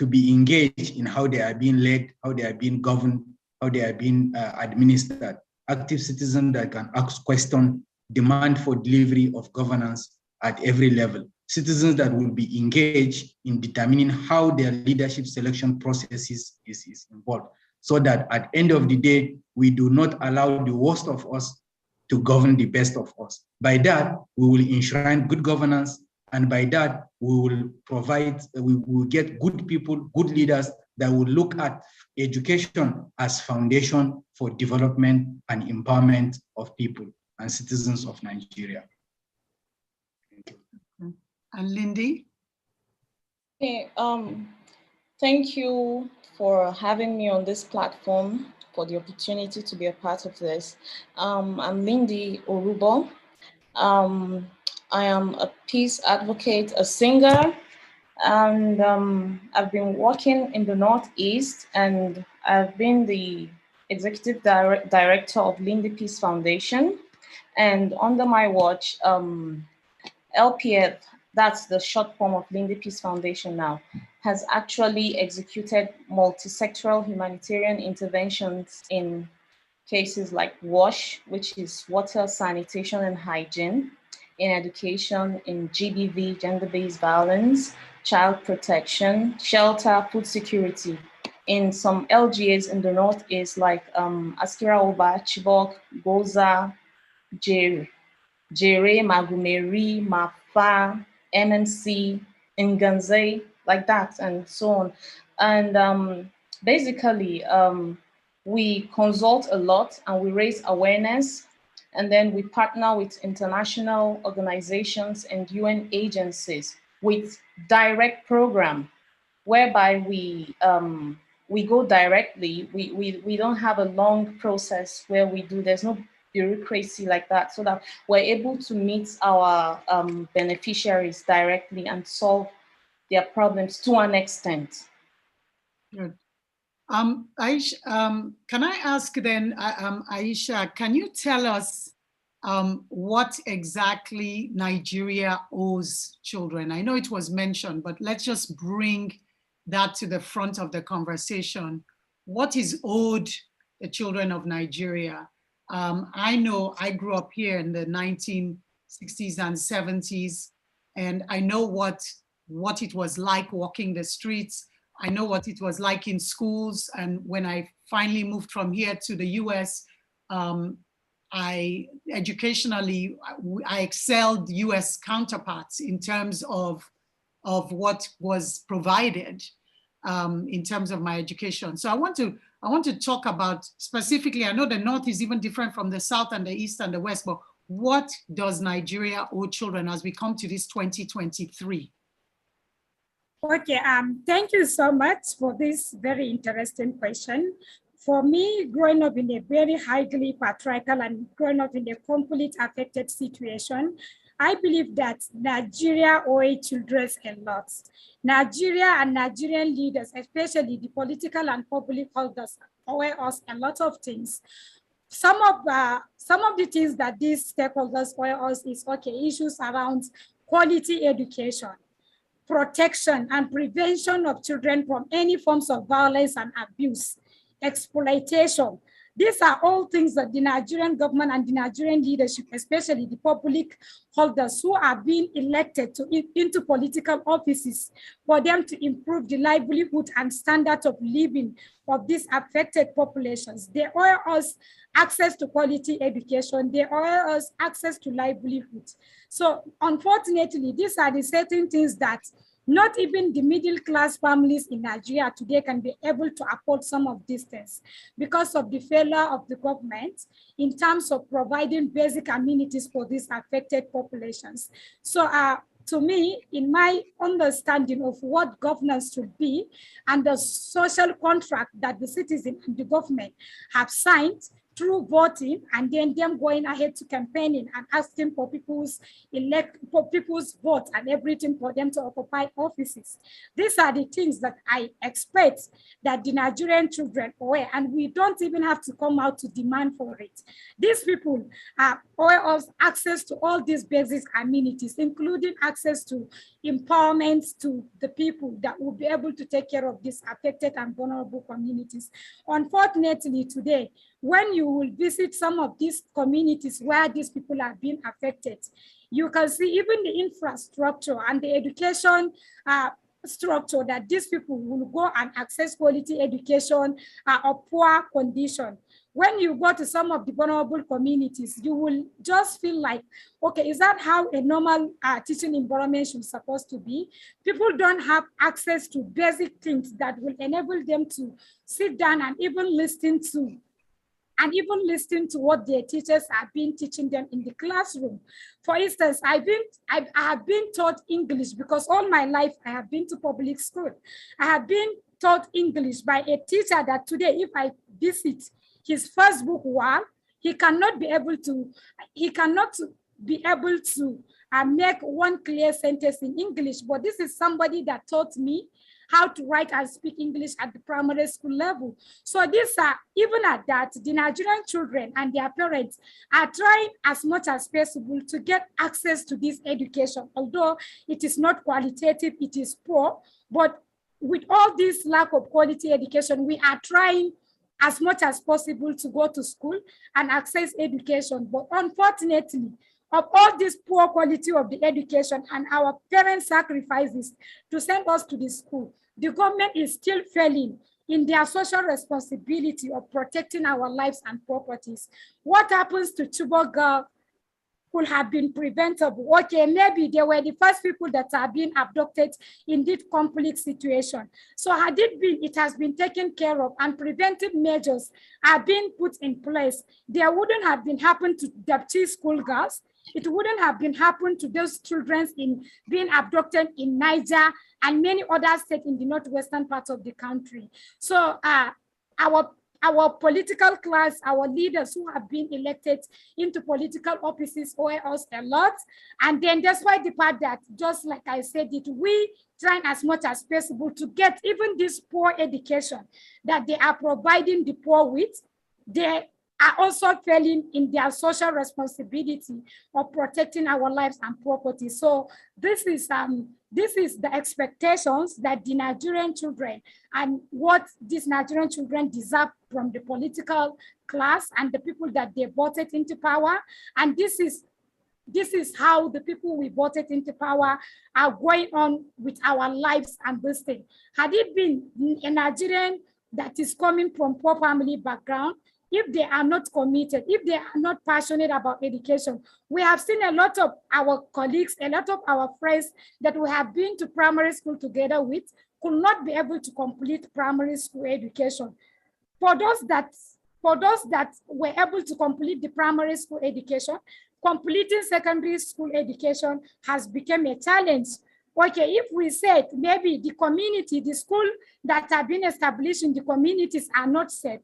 be engaged in how they are being led, how they are being governed, how they are being administered. Active citizens that can ask questions, demand for delivery of governance at every level. Citizens that will be engaged in determining how their leadership selection processes is involved, so that at the end of the day, we do not allow the worst of us to govern the best of us. By that, we will enshrine good governance, and by that, we will get good people, good leaders that will look at education as foundation for development and empowerment of people and citizens of Nigeria. Thank you. And Lindy? Okay, thank you for having me on this platform, for the opportunity to be a part of this. I'm Lindy Orubo. I am a peace advocate, a singer, and I've been working in the Northeast, and I've been the executive director of Lindy Peace Foundation. And under my watch, LPF, that's the short form of Lindy Peace Foundation now, has actually executed multi-sectoral humanitarian interventions in cases like WASH, which is water, sanitation, and hygiene, in education, in GBV, gender-based violence, child protection, shelter, food security, in some LGAs in the Northeast like Askira Oba, Chibok, Goza, Jere, Magumeri, Mafa, MMC, Nganze, like that, and so on. And basically, we consult a lot and we raise awareness, and then we partner with international organizations and UN agencies with direct program, whereby we go directly. We don't have a long process where there's no bureaucracy like that, so that we're able to meet our beneficiaries directly and solve their problems to an extent. Good. Aisha, can I ask then, Aisha, can you tell us what exactly Nigeria owes children? I know it was mentioned, but let's just bring that to the front of the conversation. What is owed the children of Nigeria? I know I grew up here in the 1960s and 70s, and I know what it was like walking the streets. I know what it was like in schools. And when I finally moved from here to the US, educationally, I excelled US counterparts in terms of what was provided in terms of my education. So I want to talk about specifically, I know the North is even different from the South and the East and the West, but what does Nigeria owe children as we come to this 2023? Okay, thank you so much for this very interesting question. For me, growing up in a very highly patriarchal and growing up in a complete affected situation, I believe that Nigeria owes children a lot. Nigeria and Nigerian leaders, especially the political and public holders, owe us a lot of things. Some of the things that these stakeholders owe us is, issues around quality education, protection and prevention of children from any forms of violence and abuse, exploitation, These are all things that the Nigerian government and the Nigerian leadership, especially the public holders who are being elected into political offices, for them to improve the livelihood and standard of living of these affected populations. They owe us access to quality education. They owe us access to livelihood. So unfortunately, these are the certain things that not even the middle class families in Nigeria today can be able to afford some of these things because of the failure of the government in terms of providing basic amenities for these affected populations. So to me, in my understanding of what governance should be and the social contract that the citizen and the government have signed through voting and then them going ahead to campaigning and asking for people's vote and everything for them to occupy offices. These are the things that I expect that the Nigerian children owe, and we don't even have to come out to demand for it. These people owe us access to all these basic amenities, including access to empowerment to the people that will be able to take care of these affected and vulnerable communities. Unfortunately, today, when you will visit some of these communities where these people are being affected, you can see even the infrastructure and the education structure that these people will go and access quality education of poor condition. When you go to some of the vulnerable communities, you will just feel like, okay, is that how a normal teaching environment should supposed to be? People don't have access to basic things that will enable them to sit down and even listen to what their teachers have been teaching them in the classroom. For instance, I have been taught English because all my life I have been to public school. I have been taught English by a teacher that today, if I visit his first book wall, he cannot be able to make one clear sentence in English, but this is somebody that taught me how to write and speak English at the primary school level. So these are, even at that, the Nigerian children and their parents are trying as much as possible to get access to this education, although it is not qualitative, it is poor. But with all this lack of quality education, we are trying as much as possible to go to school and access education. But unfortunately, of all this poor quality of the education and our parents' sacrifices to send us to the school, the government is still failing in their social responsibility of protecting our lives and properties. What happens to Chibok girl could have been preventable? Okay, maybe they were the first people that are being abducted in this conflict situation. So had it been, it has been taken care of and preventive measures are being put in place, there wouldn't have been happened to Dapchi school girls. It wouldn't have been happened to those children being abducted in Niger and many other states in the northwestern part of the country. So our political class, our leaders who have been elected into political offices owe us a lot. And then despite the fact that, just like I said, we try as much as possible to get even this poor education that they are providing the poor with, they are also failing in their social responsibility of protecting our lives and property. So this is the expectations that the Nigerian children and what these Nigerian children deserve from the political class and the people that they voted into power. And this is how the people we voted into power are going on with our lives and this thing. Had it been a Nigerian that is coming from poor family background, if they are not committed, if they are not passionate about education, we have seen a lot of our colleagues, a lot of our friends that we have been to primary school together with could not be able to complete primary school education. For those that were able to complete the primary school education, completing secondary school education has become a challenge. Okay, if we said maybe the community, the school that have been established in the communities are not safe,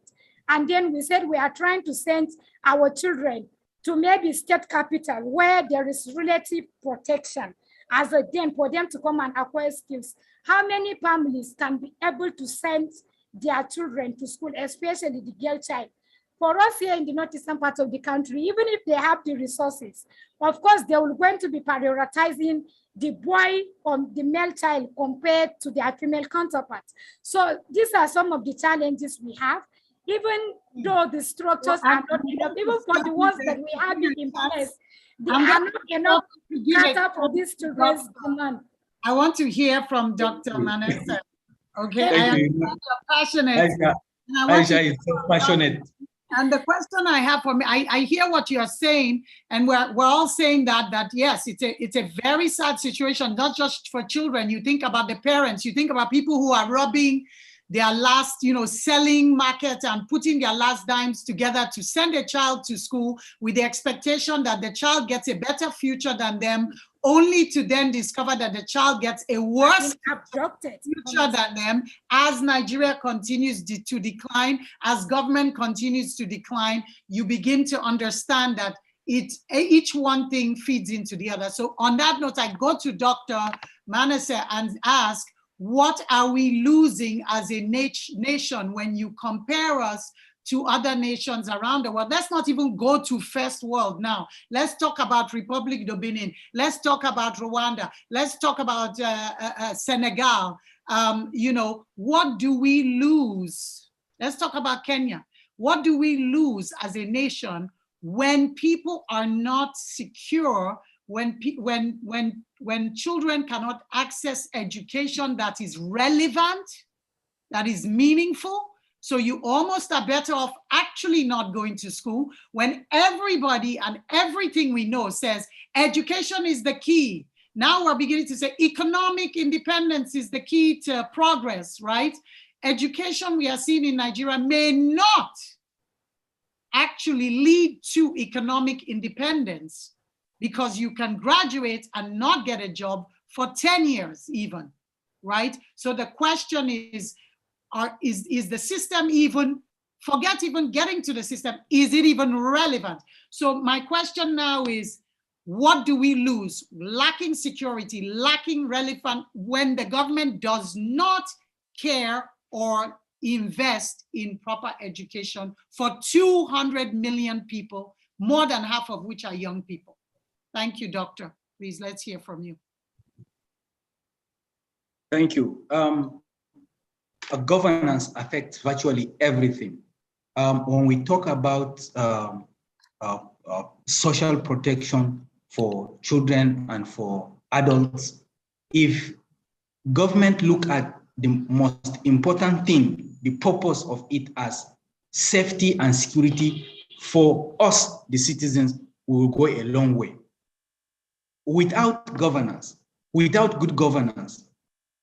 and then we said we are trying to send our children to maybe state capital where there is relative protection as a then for them to come and acquire skills. How many families can be able to send their children to school, especially the girl child? For us here in the northeastern part of the country, even if they have the resources, of course, they will going to be prioritizing the boy or the male child compared to their female counterparts. So these are some of the challenges we have. even though the structures are not enough, even for the ones that we have in place, they are not enough to cater for these children's demand. I want to hear from Dr. Manasseh. Okay, I understand you're passionate. Aisha is so passionate. And the question I have for me, I hear what you're saying, and we're all saying that yes, it's a very sad situation, not just for children. You think about the parents, you think about people who are robbing their last, selling market and putting their last dimes together to send a child to school with the expectation that the child gets a better future than them, only to then discover that the child gets a worse future than them as Nigeria continues to decline, as government continues to decline. You begin to understand that each one thing feeds into the other. So on that note, I go to Dr. Manasseh and ask, what are we losing as a nation when you compare us to other nations around the world? Let's not even go to first world now. Let's talk about Republic of Benin. Let's talk about Rwanda. Let's talk about Senegal. What do we lose? Let's talk about Kenya. What do we lose as a nation when people are not secure, when children cannot access education that is relevant, that is meaningful? So you almost are better off actually not going to school when everybody and everything we know says education is the key. Now we're beginning to say economic independence is the key to progress, right? Education we are seeing in Nigeria may not actually lead to economic independence, because you can graduate and not get a job for 10 years even, right? So the question is the system even, forget even getting to the system, is it even relevant? So my question now is, what do we lose? Lacking security, lacking relevant, when the government does not care or invest in proper education for 200 million people, more than half of which are young people. Thank you, Doctor. Please, let's hear from you. Thank you. Governance affects virtually everything. When we talk about social protection for children and for adults, if government look at the most important thing, the purpose of it as safety and security for us, the citizens, we will go a long way. Without governance, without good governance,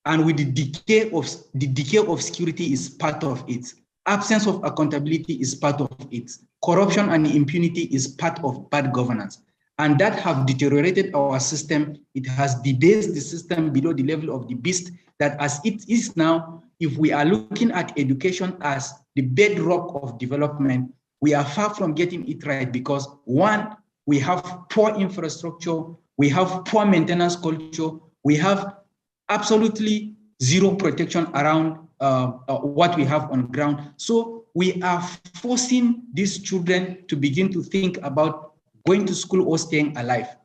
and with the decay of security is part of it. Absence of accountability is part of it. Corruption and impunity is part of bad governance. And that have deteriorated our system. It has debased the system below the level of the beast, that as it is now, if we are looking at education as the bedrock of development, we are far from getting it right, because one, we have poor infrastructure, we have poor maintenance culture, we have absolutely zero protection around what we have on ground. So we are forcing these children to begin to think about going to school or staying alive.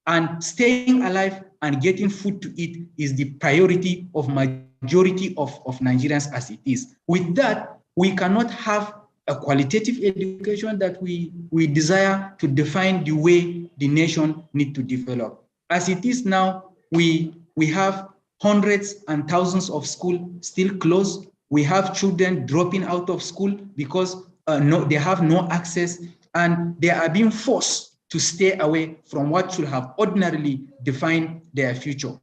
And staying alive and getting food to eat is the priority of majority of Nigerians as it is. With that, we cannot have a qualitative education that we desire to define the way the nation needs to develop. As it is now, we have hundreds and thousands of schools still closed. We have children dropping out of school because they have no access, and they are being forced to stay away from what should have ordinarily defined their future.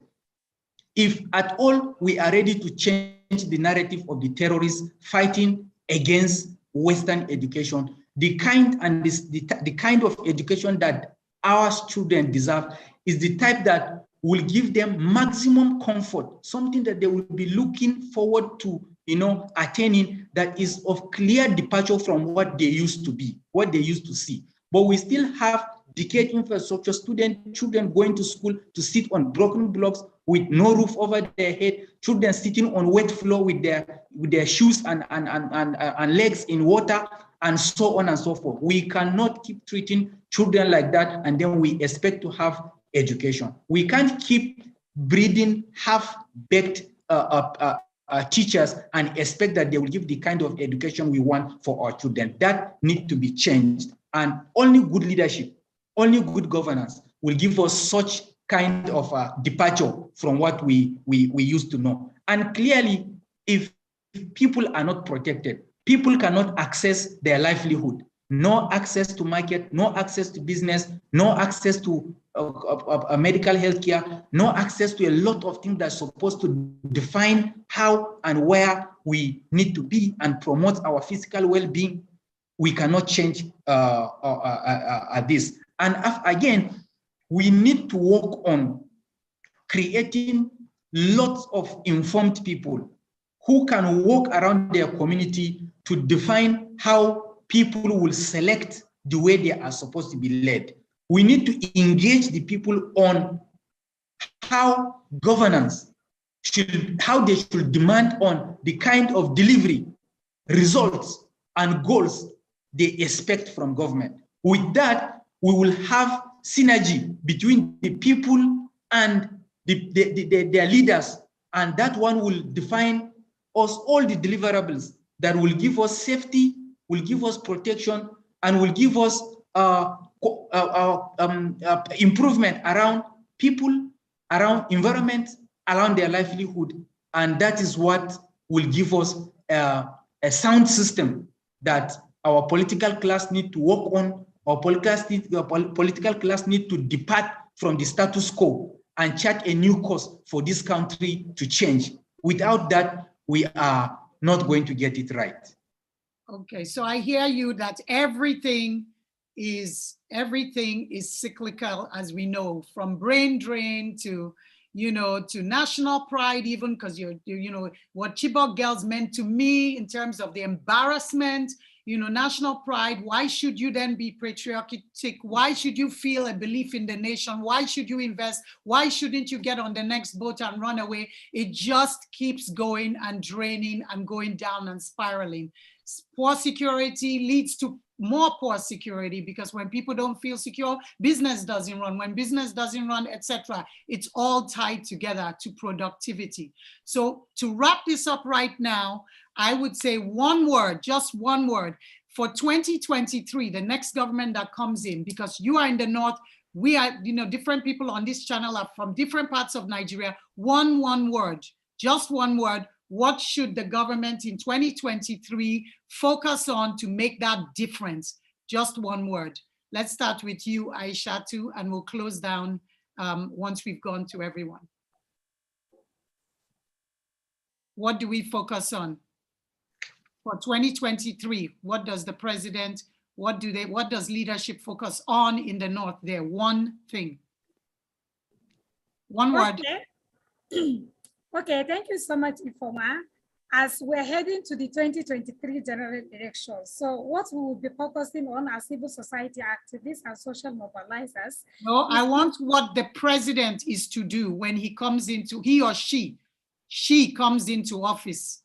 If at all we are ready to change the narrative of the terrorists fighting against Western education, the kind of education that our children deserve is the type that will give them maximum comfort, something that they will be looking forward to, attaining, that is of clear departure from what they used to be, what they used to see. But we still have decayed infrastructure, children going to school to sit on broken blocks with no roof over their head, children sitting on wet floor with their shoes and legs in water, and so on and so forth. We cannot keep treating children like that and then we expect to have education. We can't keep breeding half-baked teachers and expect that they will give the kind of education we want for our children. That needs to be changed. And only good leadership, only good governance will give us such kind of departure from what we used to know. And clearly, if people are not protected, people cannot access their livelihood. No access to market, no access to business, no access to medical health care, no access to a lot of things that's supposed to define how and where we need to be and promote our physical well-being. We cannot change this. And again, we need to work on creating lots of informed people who can walk around their community to define how people will select the way they are supposed to be led. We need to engage the people on how governance how they should demand on the kind of delivery, results, and goals they expect from government. With that, we will have synergy between the people and their leaders, and that one will define us all the deliverables that will give us safety, will give us protection, and will give us improvement around people, around environment, around their livelihood. And that is what will give us a sound system that our political class need to work on. Our political class need to depart from the status quo and chart a new course for this country to change. Without that, we are not going to get it right. Okay, so I hear you that everything is cyclical, as we know, from brain drain to, to national pride, even because what Chibok girls meant to me in terms of the embarrassment, national pride. Why should you then be patriotic? Why should you feel a belief in the nation? Why should you invest? Why shouldn't you get on the next boat and run away? It just keeps going and draining and going down and spiraling. Poor security leads to more poor security, because when people don't feel secure, business doesn't run. When business doesn't run, etc., it's all tied together to productivity. So to wrap this up right now, I would say one word, just one word, for 2023, the next government that comes in, because you are in the North, we are, different people on this channel are from different parts of Nigeria. One word, just one word. What should the government in 2023 focus on to make that difference? Just one word. Let's start with you, Aishatu, and we'll close down once we've gone to everyone. What do we focus on for 2023? What does the president, what does leadership focus on in the North there? One thing. One word. Okay, thank you so much, Ifoma. As we're heading to the 2023 general elections, so what we will be focusing on as civil society activists and social mobilizers. No, I want what the president is to do when he comes into, he or she comes into office.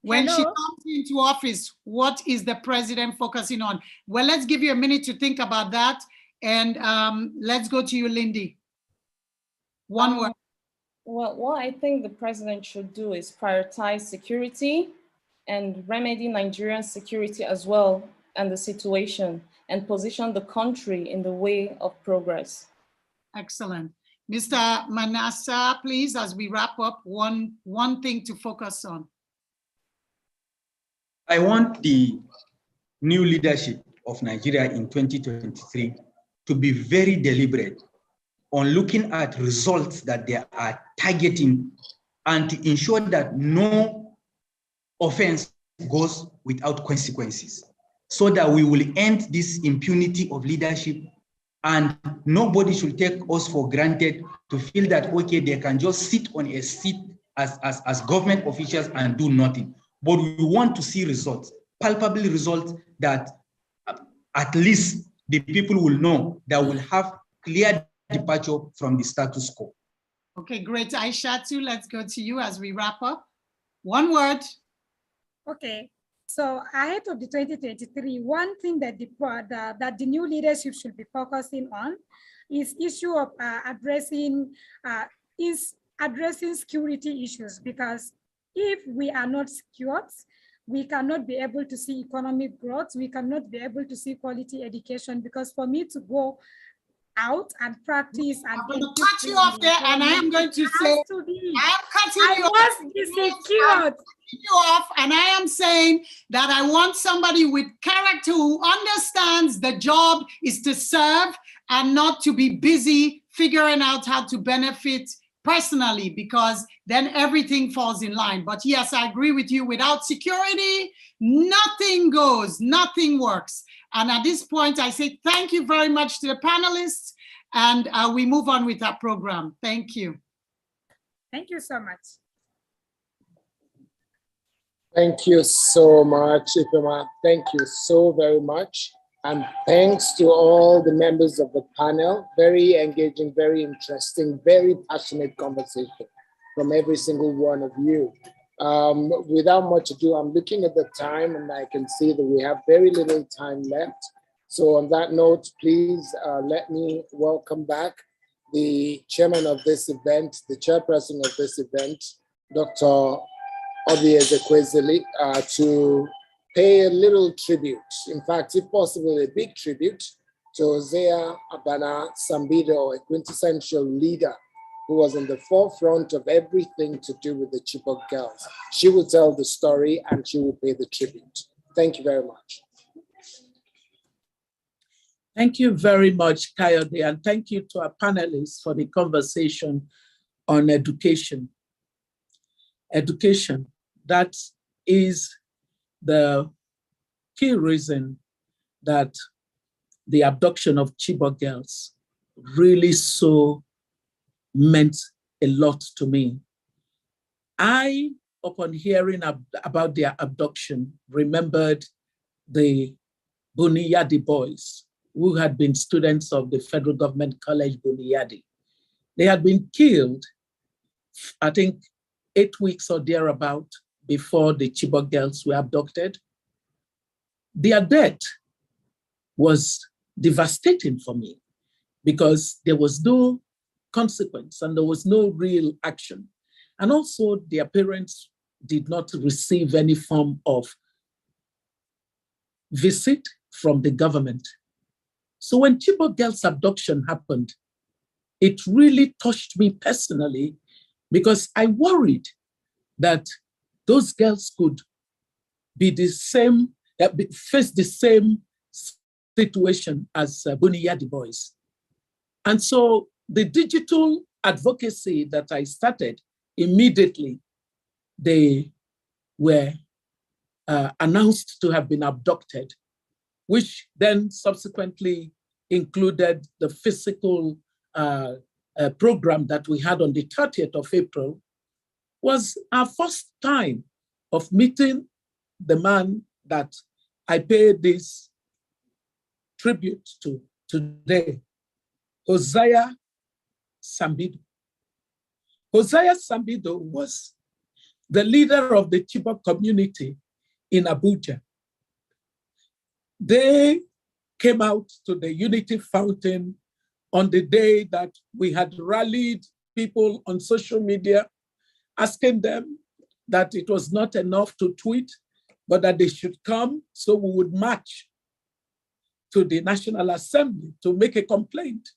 When she comes into office, what is the president focusing on? Well, let's give you a minute to think about that. And let's go to you, Lindy. One word. Well, what I think the president should do is prioritize security and remedy Nigerian security as well and the situation, and position the country in the way of progress. Excellent. Mr. Manasseh, please, as we wrap up, one thing to focus on. I want the new leadership of Nigeria in 2023 to be very deliberate on looking at results that they are targeting, and to ensure that no offense goes without consequences, so that we will end this impunity of leadership, and nobody should take us for granted to feel that, okay, they can just sit on a seat as government officials and do nothing. But we want to see results, palpable results that at least the people will know that will have clear departure from the status quo. Okay, great. Aishatu, let's go to you as we wrap up. One word. Okay, so ahead of the 2023, one thing that the new leadership should be focusing on is issue of addressing security issues, because if we are not secured, we cannot be able to see economic growth. We cannot be able to see quality education, because for me to go out and practice and I'm going to cut you off there, and I am going to say, I am cutting you off. I must be secured. You off, and I am saying that I want somebody with character who understands the job is to serve and not to be busy figuring out how to benefit personally, because then everything falls in line. But yes, I agree with you. Without security, nothing goes, nothing works. And at this point, I say thank you very much to the panelists, and we move on with our program. Thank you. Thank you so much. Thank you so much, Ifema. Thank you so very much. And thanks to all the members of the panel. Very engaging, very interesting, very passionate conversation from every single one of you. Without much ado, I'm looking at the time and I can see that we have very little time left. So on that note, please let me welcome back the chairman of this event, the chairperson of this event, Dr. Obi Ezekwesili, to pay a little tribute. In fact, if possible, a big tribute to Hosea Abana Sambido, a quintessential leader who was in the forefront of everything to do with the Chibok girls. She will tell the story and she will pay the tribute. Thank you very much. Thank you very much, Kayode, and thank you to our panelists for the conversation on education. Education, that is the key reason that the abduction of Chibok girls really so meant a lot to me. I, upon hearing about their abduction, remembered the Buniyadi boys who had been students of the Federal Government College Buniyadi. They had been killed, I think, 8 weeks or thereabout before the Chibok girls were abducted. Their death was devastating for me because there was no consequence and there was no real action. And also their parents did not receive any form of visit from the government. So when Chibok girls' abduction happened, it really touched me personally because I worried that those girls could be the same, face the same situation as Buniyadi boys. And so the digital advocacy that I started, immediately they were announced to have been abducted, which then subsequently included the physical program that we had on the 30th of April, was our first time of meeting the man that I pay this tribute to today, Hosea Sambido. Hosea Sambido was the leader of the Chibok community in Abuja. They came out to the Unity Fountain on the day that we had rallied people on social media, asking them that it was not enough to tweet, but that they should come so we would march to the National Assembly to make a complaint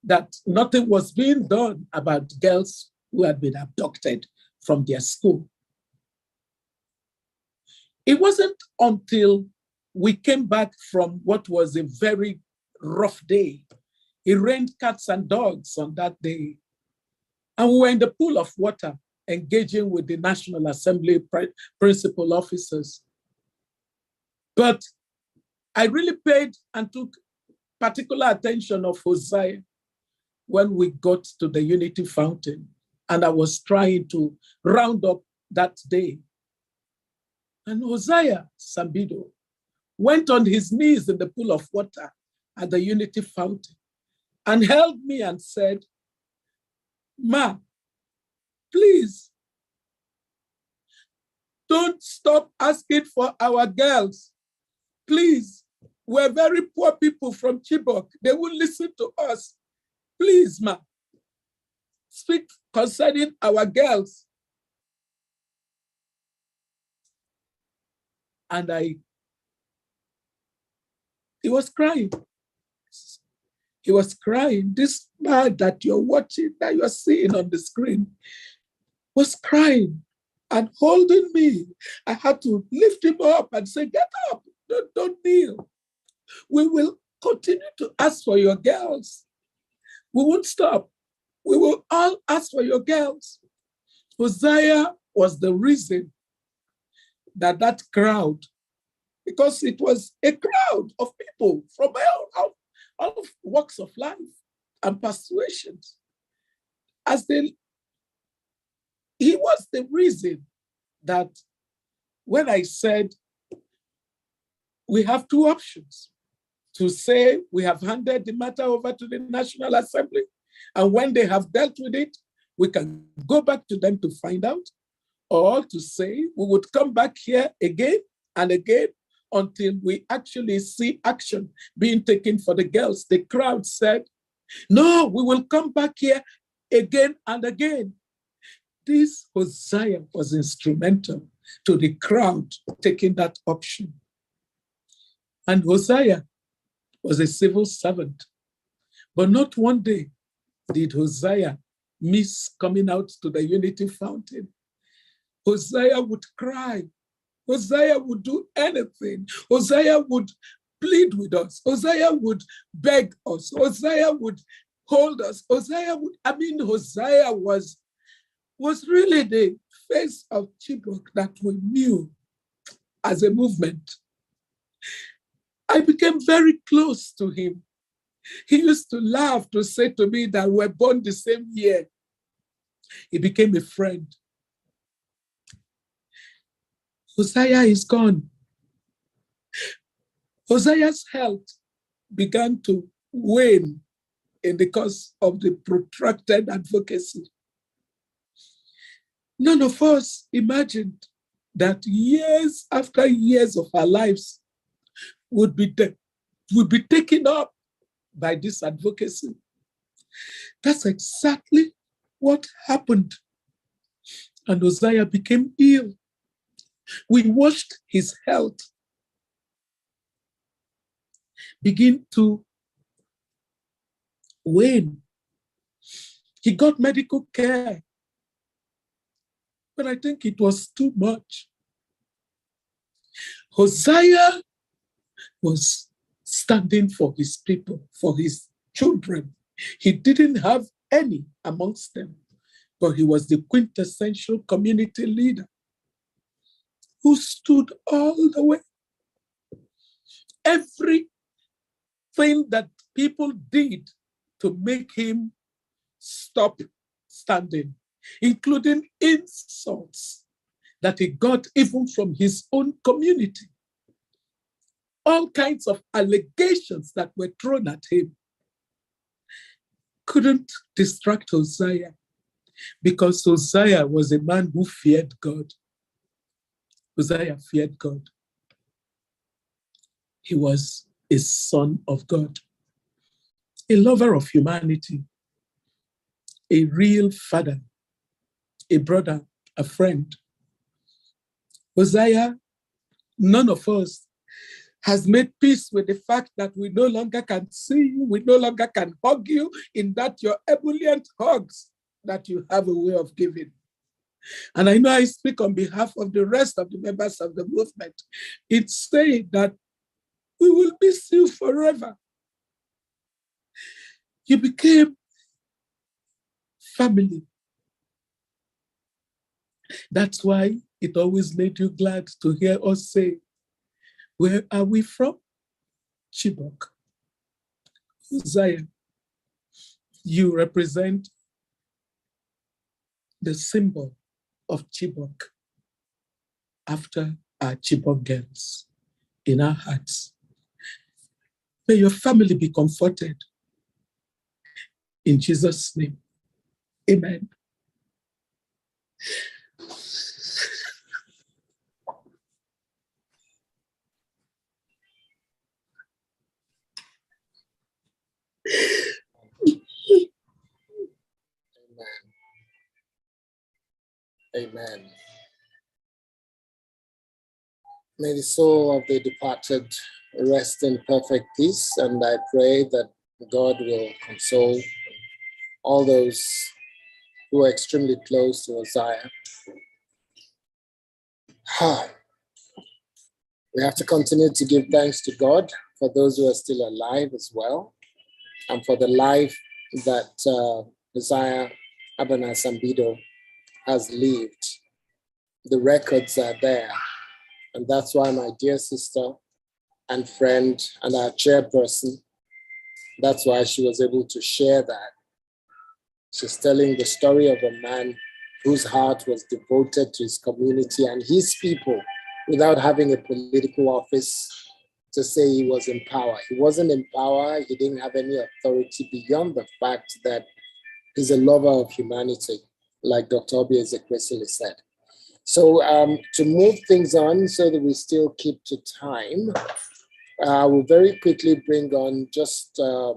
that nothing was being done about girls who had been abducted from their school. It wasn't until we came back from what was a very rough day. It rained cats and dogs on that day. And we were in the pool of water engaging with the National Assembly principal officers. But I really paid and took particular attention of Hosea when we got to the Unity Fountain, and I was trying to round up that day. And Hosea Sambido went on his knees in the pool of water at the Unity Fountain and held me and said, "Ma, please, don't stop asking for our girls. Please, we're very poor people from Chibok. They won't listen to us. Please, ma, speak concerning our girls." And he was crying. He was crying. This man that you're watching, that you're seeing on the screen, was crying and holding me. I had to lift him up and say, get up, don't kneel. We will continue to ask for your girls. We won't stop. We will all ask for your girls. Hosea was the reason that crowd, because it was a crowd of people from all walks of life and persuasions. He was the reason that when I said we have two options, to say we have handed the matter over to the National Assembly, and when they have dealt with it, we can go back to them to find out, or to say we would come back here again and again until we actually see action being taken for the girls. The crowd said, no, we will come back here again and again. This Hosea was instrumental to the crowd taking that option. And Hosea was a civil servant. But not one day did Hosea miss coming out to the Unity Fountain. Hosea would cry. Hosea would do anything. Hosea would plead with us. Hosea would beg us. Hosea would hold us. Hosea was really the face of Chibok that we knew as a movement. I became very close to him. He used to laugh to say to me that we're born the same year. He became a friend. Hosea is gone. Hosea's health began to wane in the course of the protracted advocacy. None of us imagined that years after years of our lives would be taken up by this advocacy. That's exactly what happened. And Hosea became ill. We watched his health begin to wane. He got medical care, but I think it was too much. Hosea was standing for his people, for his children. He didn't have any amongst them, but he was the quintessential community leader who stood all the way. Everything that people did to make him stop standing, including insults that he got even from his own community. All kinds of allegations that were thrown at him couldn't distract Hosea, because Hosea was a man who feared God. Hosea feared God. He was a son of God, a lover of humanity, a real father, a brother, a friend. Hosea, none of us has made peace with the fact that we no longer can see you, we no longer can hug you in that your ebullient hugs that you have a way of giving. And I know I speak on behalf of the rest of the members of the movement. It's saying that we will miss you forever. You became family. That's why it always made you glad to hear us say, where are we from? Chibok. Hosea, you represent the symbol of Chibok after our Chibok girls in our hearts. May your family be comforted. In Jesus' name, amen. Amen. Amen. May the soul of the departed rest in perfect peace, and I pray that God will console all those who are extremely close to Uzziah. We have to continue to give thanks to God for those who are still alive as well, and for the life that Uzziah Abana Sambido has lived. The records are there. And that's why my dear sister and friend and our chairperson, that's why she was able to share that. She's telling the story of a man whose heart was devoted to his community and his people without having a political office to say he was in power. He wasn't in power. He didn't have any authority beyond the fact that he's a lover of humanity, like Dr. Obi Ezekwesili said. So to move things on so that we still keep to time, I will very quickly bring on just a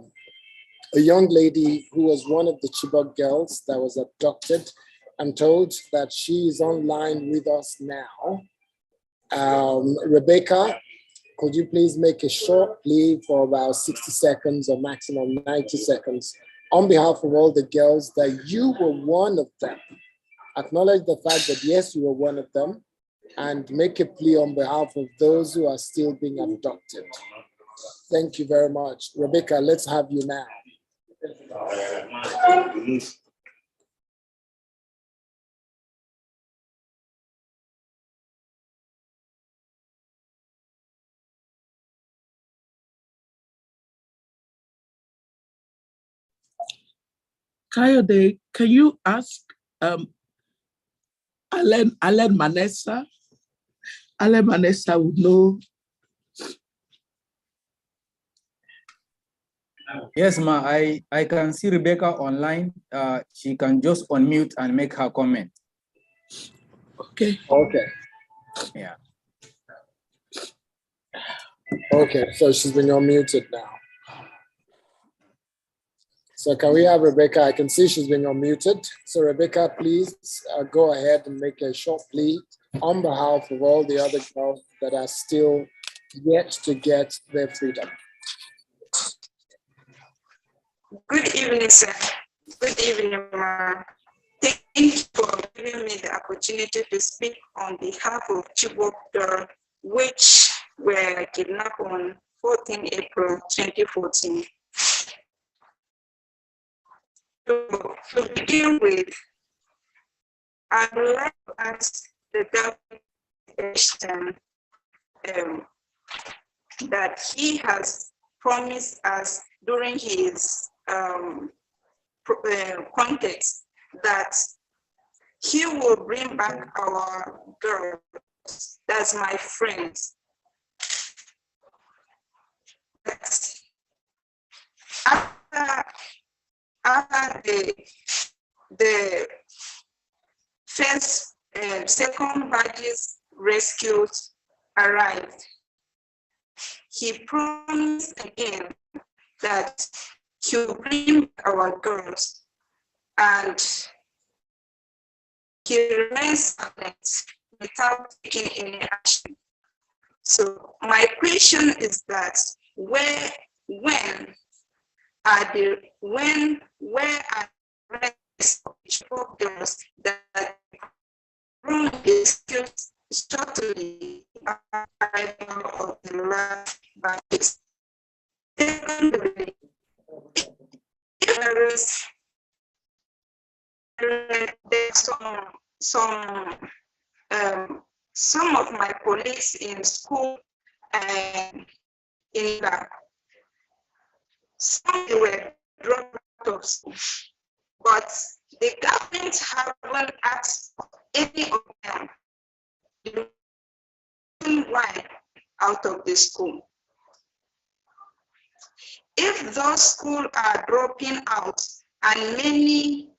young lady who was one of the Chibok girls that was abducted. I'm told that she is online with us now. Rebecca, could you please make a short plea for about 60 seconds or maximum 90 seconds on behalf of all the girls that you were one of them? Acknowledge the fact that yes, you were one of them, and make a plea on behalf of those who are still being abducted. Thank you very much. Rebecca, let's have you now. Kayode, can you ask Alan Manessa? Alan Manessa would know. Yes, ma, I can see Rebecca online. She can just unmute and make her comment. Okay. Okay. Yeah. Okay, so she's been unmuted now. So can we have Rebecca? I can see she's been unmuted. So Rebecca, please go ahead and make a short plea on behalf of all the other girls that are still yet to get their freedom. Good evening, sir. Good evening, ma'am. Thank you for giving me the opportunity to speak on behalf of Chibok girls, which were kidnapped on 14 April 2014. To begin with, I would like to ask the government question that he has promised us during his context that he will bring back our girls, that's my friends. But after the first, second badges rescued arrived, he promised again that he will bring our girls, and he remains silent without taking any action. So my question is that where are the rest of the girls that from this shortly arrival of the last batches? Secondly, there is some of my colleagues in school and in the some were dropped out of school, but the government haven't asked any of them the reason why out of the school. If those schools are dropping out and many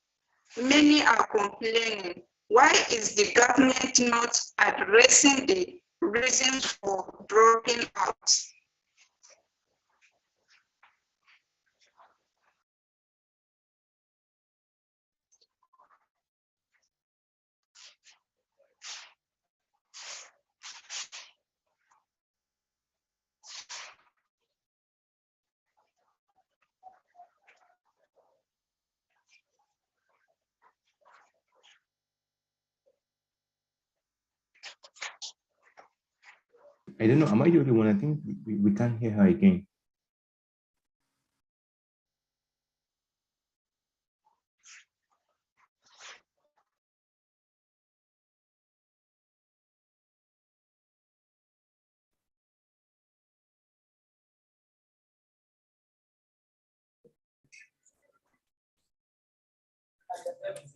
are complaining, why is the government not addressing the reasons for dropping out? I don't know, am I the only one? I think we can't hear her again.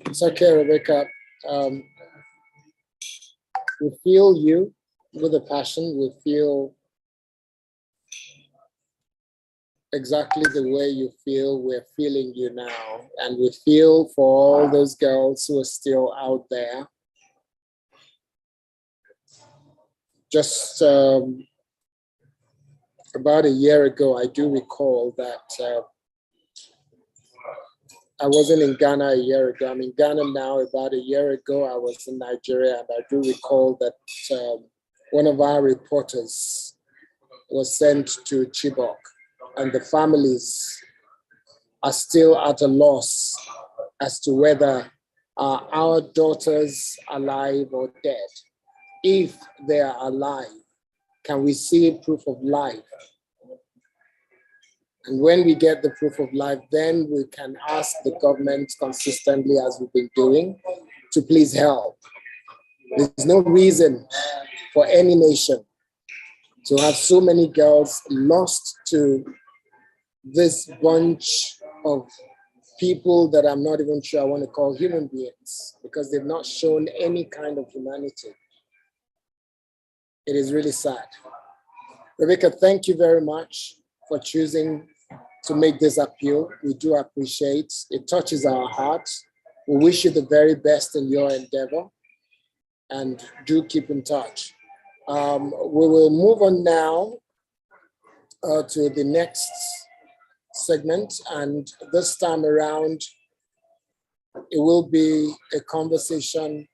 It's okay, Rebecca. We feel you with a passion. We feel exactly the way you feel. We're feeling you now. And we feel for all those girls who are still out there. Just about a year ago, I do recall that I wasn't in Ghana a year ago. I'm in Ghana now. About a year ago, I was in Nigeria, and I do recall that one of our reporters was sent to Chibok, and the families are still at a loss as to whether our daughters are alive or dead. If they are alive, can we see proof of life? And when we get the proof of life, then we can ask the government consistently, as we've been doing, to please help. There's no reason for any nation to have so many girls lost to this bunch of people that I'm not even sure I want to call human beings, because they've not shown any kind of humanity. It is really sad. Rebecca, thank you very much for choosing to make this appeal. We do appreciate it. It touches our hearts. We wish you the very best in your endeavor, and do keep in touch. We will move on now to the next segment, and this time around, it will be a conversation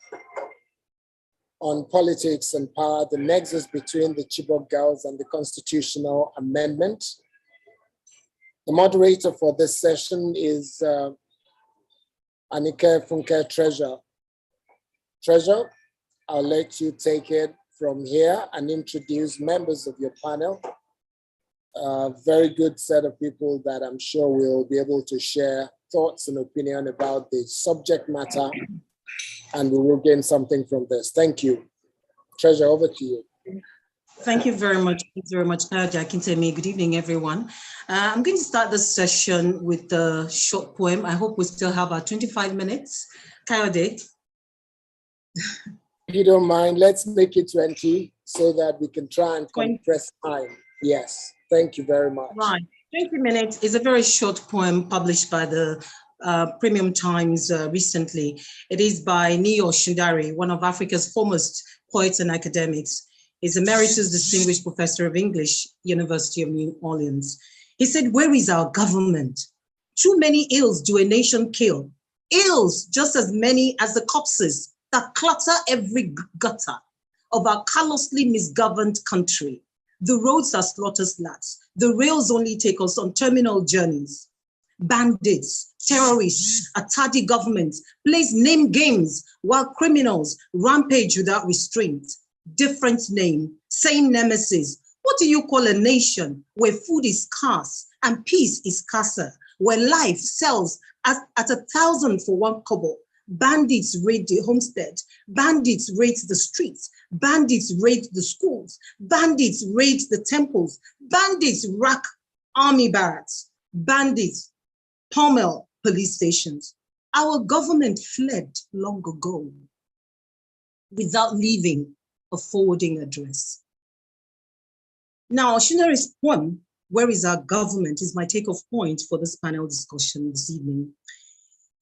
on politics and power, the nexus between the Chibok girls and the constitutional amendment. The moderator for this session is Anike Funke Treasure. Treasure, I'll let you take it from here and introduce members of your panel. A very good set of people that I'm sure will be able to share thoughts and opinion about the subject matter, and we will gain something from this. Thank you. Treasure, over to you. Thank you very much. Thanks very much, Kayode Akintemi. Good evening, everyone. I'm going to start this session with a short poem. I hope we still have about 25 minutes. Kayode. If you don't mind, let's make it 20 so that we can try and compress time. Yes, thank you very much. Right, 20 minutes is a very short poem published by the Premium Times recently. It is by Neo Shundari, one of Africa's foremost poets and academics. He's Emeritus Distinguished Professor of English, University of New Orleans. He said, "Where is our government? Too many ills do a nation kill. Ills just as many as the corpses that clutter every gutter of our callously misgoverned country. The roads are slaughter slats. The rails only take us on terminal journeys. Bandits, terrorists, a tardy government plays name games while criminals rampage without restraint. Different name, same nemesis. What do you call a nation where food is scarce and peace is scarcer, where life sells at 1,000 for 1 kobo? Bandits raid the homestead, bandits raid the streets, bandits raid the schools, bandits raid the temples, bandits rack army barracks, bandits pummel police stations. Our government fled long ago without leaving a forwarding address." Now, Shunari's poem, "Where is Our Government?" is my takeoff point for this panel discussion this evening.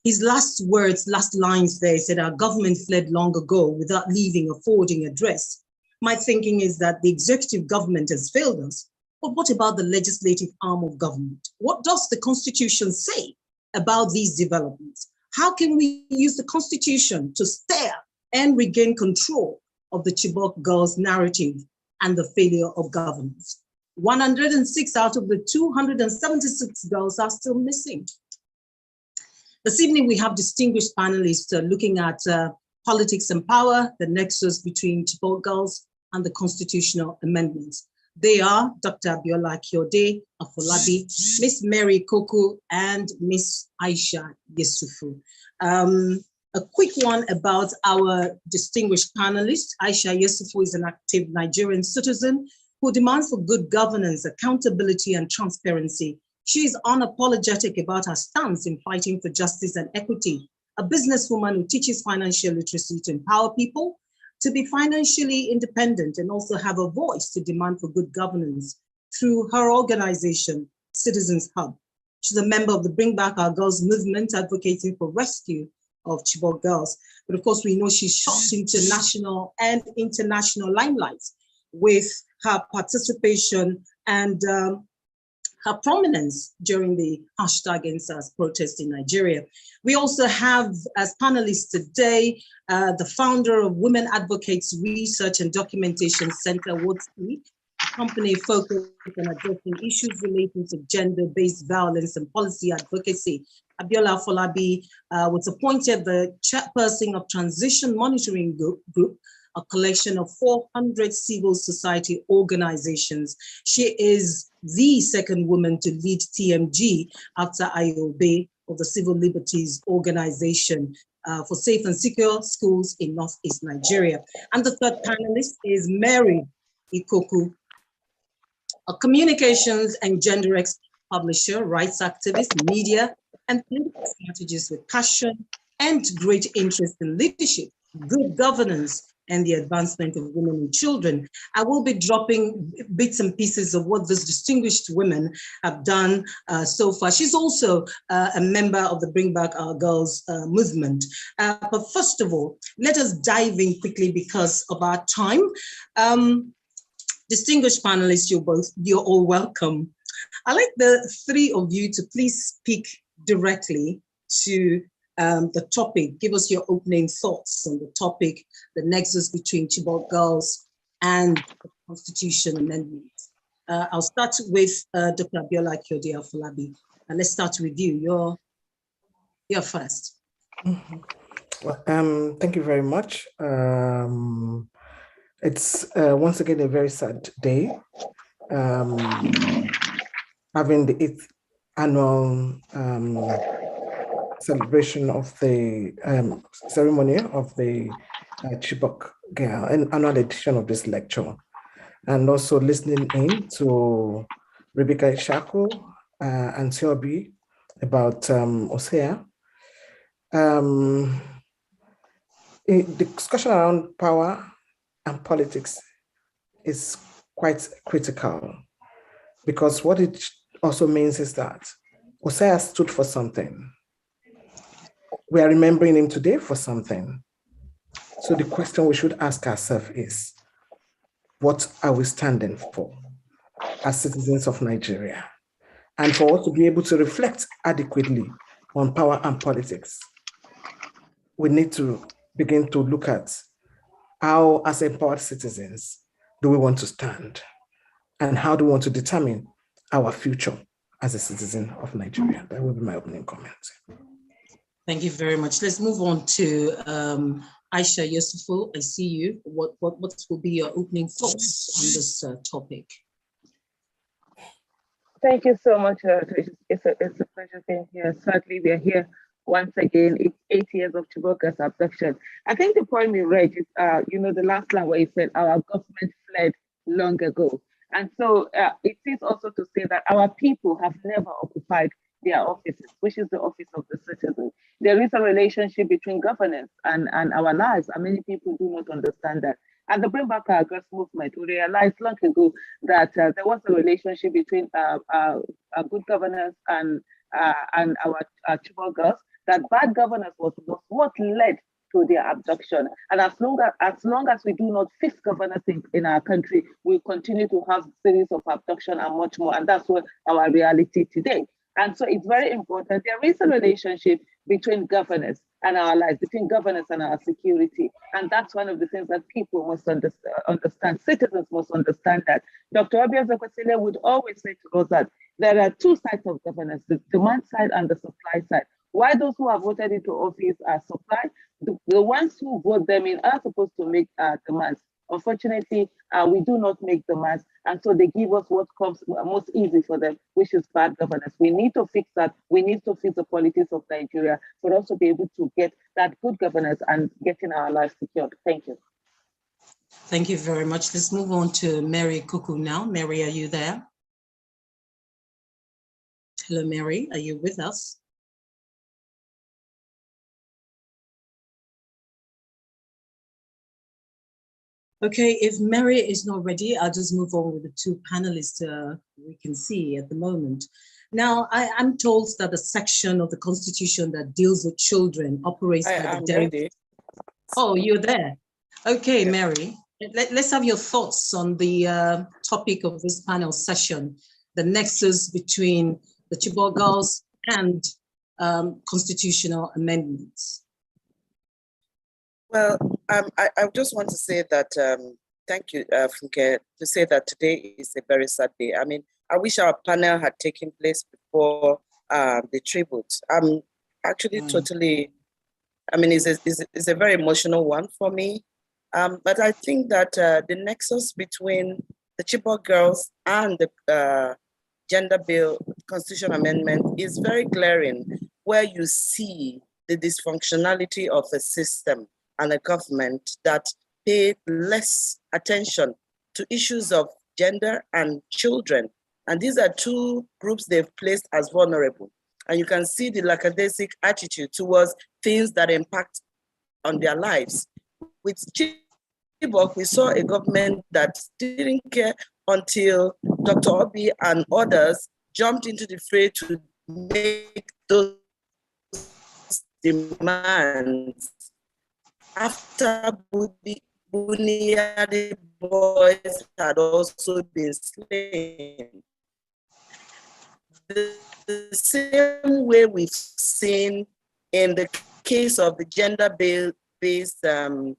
His last words, last lines there, said, "Our government fled long ago without leaving a forwarding address." My thinking is that the executive government has failed us, but what about the legislative arm of government? What does the Constitution say about these developments? How can we use the Constitution to steer and regain control of the Chibok girls' narrative and the failure of governance? 106 out of the 276 girls are still missing. This evening, we have distinguished panelists looking at politics and power, the nexus between Chibok girls and the constitutional amendments. They are Dr. Abiola Akinode Afolabi, Miss Mary Koku, and Miss Aisha Yesufu. A quick one about our distinguished panelist. Aisha Yesufu is an active Nigerian citizen who demands for good governance, accountability, and transparency. She is unapologetic about her stance in fighting for justice and equity. A businesswoman who teaches financial literacy to empower people to be financially independent and also have a voice to demand for good governance through her organization, Citizens Hub. She's a member of the Bring Back Our Girls movement, advocating for rescue of Chibok girls. But of course, we know she shot into national and international limelight with her participation and her prominence during the #EndSARS protest in Nigeria. We also have as panelists today, the founder of Women Advocates Research and Documentation Center, WADSI, a company focused on addressing issues relating to gender-based violence and policy advocacy. Abiola Afolabi was appointed the chairperson of Transition Monitoring Group, a collection of 400 civil society organizations. She is the second woman to lead TMG after Ayobe of the Civil Liberties Organization for Safe and Secure Schools in Northeast Nigeria. And the third panelist is Mary Ikoku, a communications and gender expert, publisher, rights activist, media, and political strategist with passion and great interest in leadership, good governance, and the advancement of women and children. I will be dropping bits and pieces of what these distinguished women have done so far. She's also a member of the Bring Back Our Girls movement. But first of all, let us dive in quickly because of our time. Distinguished panelists, you're all welcome. I'd like the three of you to please speak directly to the topic. Give us your opening thoughts on the topic, the nexus between Chibok girls and the Constitution Amendment. I'll start with Dr. Abiola Akinode Afolabi. And let's start with you. You're first. Mm-hmm. Well, thank you very much. It's once again a very sad day. Having the 8th annual celebration of the ceremony of the Chibok girl, an annual edition of this lecture, and also listening in to Rebecca Ishaku and Siobi about Osea. The discussion around power and politics is quite critical, because what it also means is that Osea stood for something. We are remembering him today for something. So the question we should ask ourselves is, what are we standing for as citizens of Nigeria? And for us to be able to reflect adequately on power and politics, we need to begin to look at how, as empowered citizens, do we want to stand? And how do we want to determine our future as a citizen of Nigeria? That will be my opening comment. Thank you very much. Let's move on to Aisha Yesufu. I see you. What will be your opening thoughts on this topic? Thank you so much. It's a pleasure being here. Sadly, we are here once again. It's 8 years of Chiboka's abduction. I think the point we read is, the last line where he said our government fled long ago. And so it is also to say that our people have never occupied their offices, which is the office of the citizen. There is a relationship between governance and our lives, and many people do not understand that. And the Bring Back Our Girls movement, we realized long ago that there was a relationship between good governance and our Chibok girls, that bad governance was what led to their abduction. And as long as we do not fix governance in our country, we continue to have series of abduction and much more. And that's what our reality today. And so it's very important. There is a relationship between governance and our lives, between governance and our security. And that's one of the things that people must understand. Citizens must understand that. Dr. Obiora Ezekwesili would always say to us that there are two sides of governance, the demand side and the supply side. Why those who are voted into office are supply, the ones who vote them in are supposed to make demands. Unfortunately, we do not make the mass, and so they give us what comes most easy for them, which is bad governance. We need to fix that. We need to fix the politics of Nigeria for us to be able to get that good governance and getting our lives secured. Thank you. Thank you very much. Let's move on to Mary Kuku now. Mary, are you there? Hello, Mary, are you with us? Okay, if Mary is not ready, I'll just move on with the two panelists we can see at the moment. Now, I'm told that the section of the Constitution that deals with children operates by the derivative. Oh, you're there. Okay, Mary, let's have your thoughts on the topic of this panel session, the nexus between the Chibok girls and constitutional amendments. Well, I just want to say that, thank you, Funke, to say that today is a very sad day. I mean, I wish our panel had taken place before the tribute. I'm actually totally, I mean, it's a very emotional one for me. But I think that the nexus between the Chibok girls and the gender bill constitution amendment is very glaring, where you see the dysfunctionality of a system and a government that pay less attention to issues of gender and children. And these are two groups they've placed as vulnerable. And you can see the lackadaisic attitude towards things that impact on their lives. With Chibok, we saw a government that didn't care until Dr. Obi and others jumped into the fray to make those demands. After Buniadi boys had also been slain. The same way we've seen in the case of the gender-based, the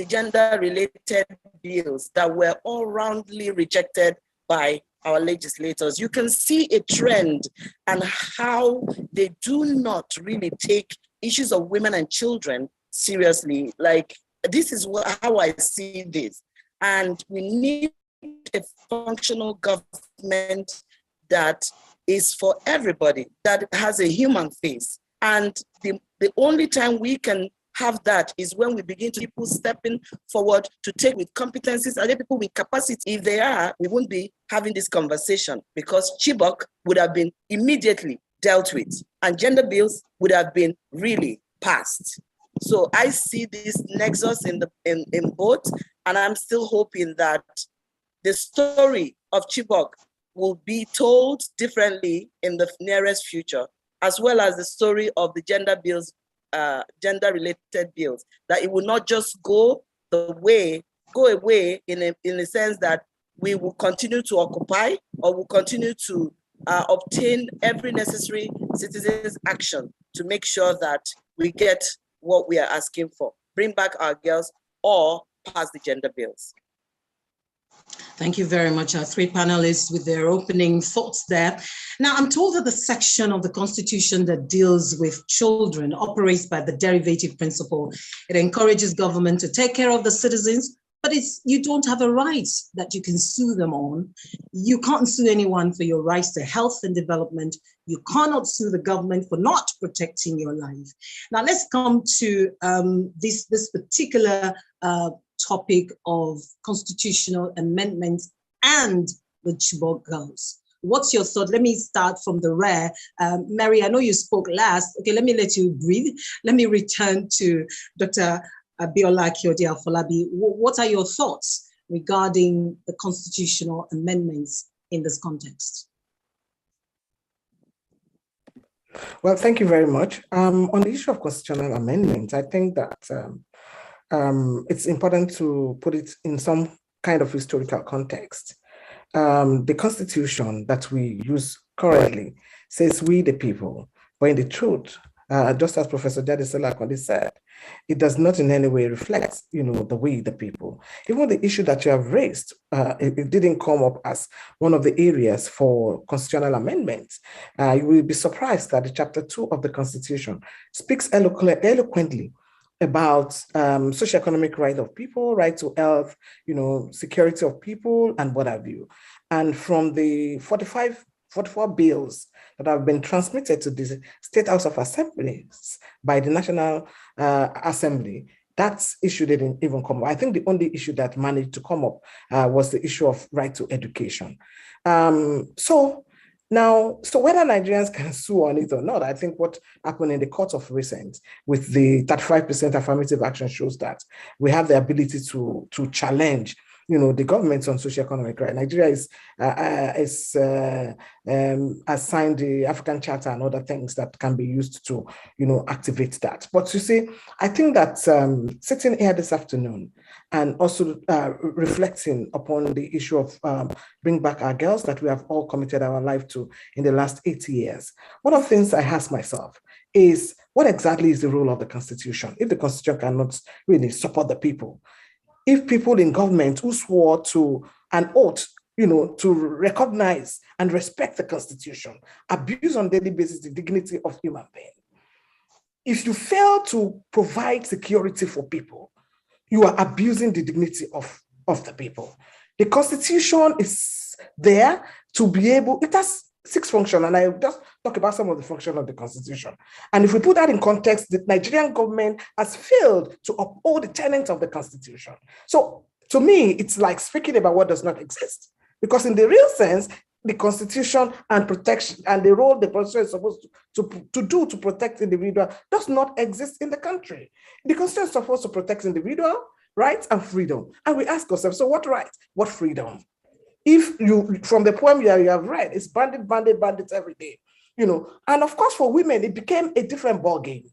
gender-related bills that were all roundly rejected by our legislators. You can see a trend and how they do not really take issues of women and children seriously. Like, this is how I see this. And we need a functional government that is for everybody, that has a human face. And the only time we can have that is when we begin to people stepping forward to take with competencies, other people with capacity. If they are, we won't be having this conversation, because Chibok would have been immediately dealt with and gender bills would have been really passed. So I see this nexus in both, and I'm still hoping that the story of Chibok will be told differently in the nearest future, as well as the story of the gender bills, gender-related bills, that it will not just go away in a sense that we will continue to occupy or will continue to obtain every necessary citizens' action to make sure that we get what we are asking for, bring back our girls or pass the gender bills. Thank you very much, our three panelists with their opening thoughts there. Now, I'm told that the section of the Constitution that deals with children operates by the derivative principle. It encourages government to take care of the citizens, but you don't have a right that you can sue them on. You can't sue anyone for your rights to health and development. You cannot sue the government for not protecting your life. Now, let's come to this particular topic of constitutional amendments and the Chibok girls. What's your thought? Let me start from the rear. Mary, I know you spoke last. Okay, let me let you breathe. Let me return to Dr. Abiola Akiode-Afolabi. What are your thoughts regarding the constitutional amendments in this context? Well, thank you very much. On the issue of constitutional amendments, I think that it's important to put it in some kind of historical context. The Constitution that we use currently says we the people, but in the truth, just as Professor Jadesela Akonde said, it does not in any way reflect, the we the people. Even the issue that you have raised, it didn't come up as one of the areas for constitutional amendments. You will be surprised that the Chapter 2 of the Constitution speaks eloquently about socioeconomic right of people, right to health, security of people, and what have you. And from the 44 bills that have been transmitted to the State House of Assemblies by the National Assembly, that issue didn't even come up. I think the only issue that managed to come up was the issue of right to education. So whether Nigerians can sue on it or not, I think what happened in the court of recent with the 35% affirmative action shows that we have the ability to challenge the government on socioeconomic right. Nigeria is assigned the African Charter and other things that can be used to, activate that. But you see, I think that sitting here this afternoon and also reflecting upon the issue of bring back our girls that we have all committed our life to in the last 80 years, one of the things I ask myself is, what exactly is the role of the Constitution if the Constitution cannot really support the people? If people in government who swore to an oath, to recognize and respect the Constitution, abuse on a daily basis the dignity of human beings. If you fail to provide security for people, you are abusing the dignity of the people. The Constitution is there to be able, it has 6 functions, and I just talk about some of the functions of the Constitution. And if we put that in context, the Nigerian government has failed to uphold the tenets of the Constitution. So to me, it's like speaking about what does not exist. Because in the real sense, the Constitution and protection and the role the Constitution is supposed to do to protect individual does not exist in the country. The Constitution is supposed to protect individual rights and freedom. And we ask ourselves, so what rights? What freedom? If you, from the poem you have read, it's bandits every day, and of course for women, it became a different ball game,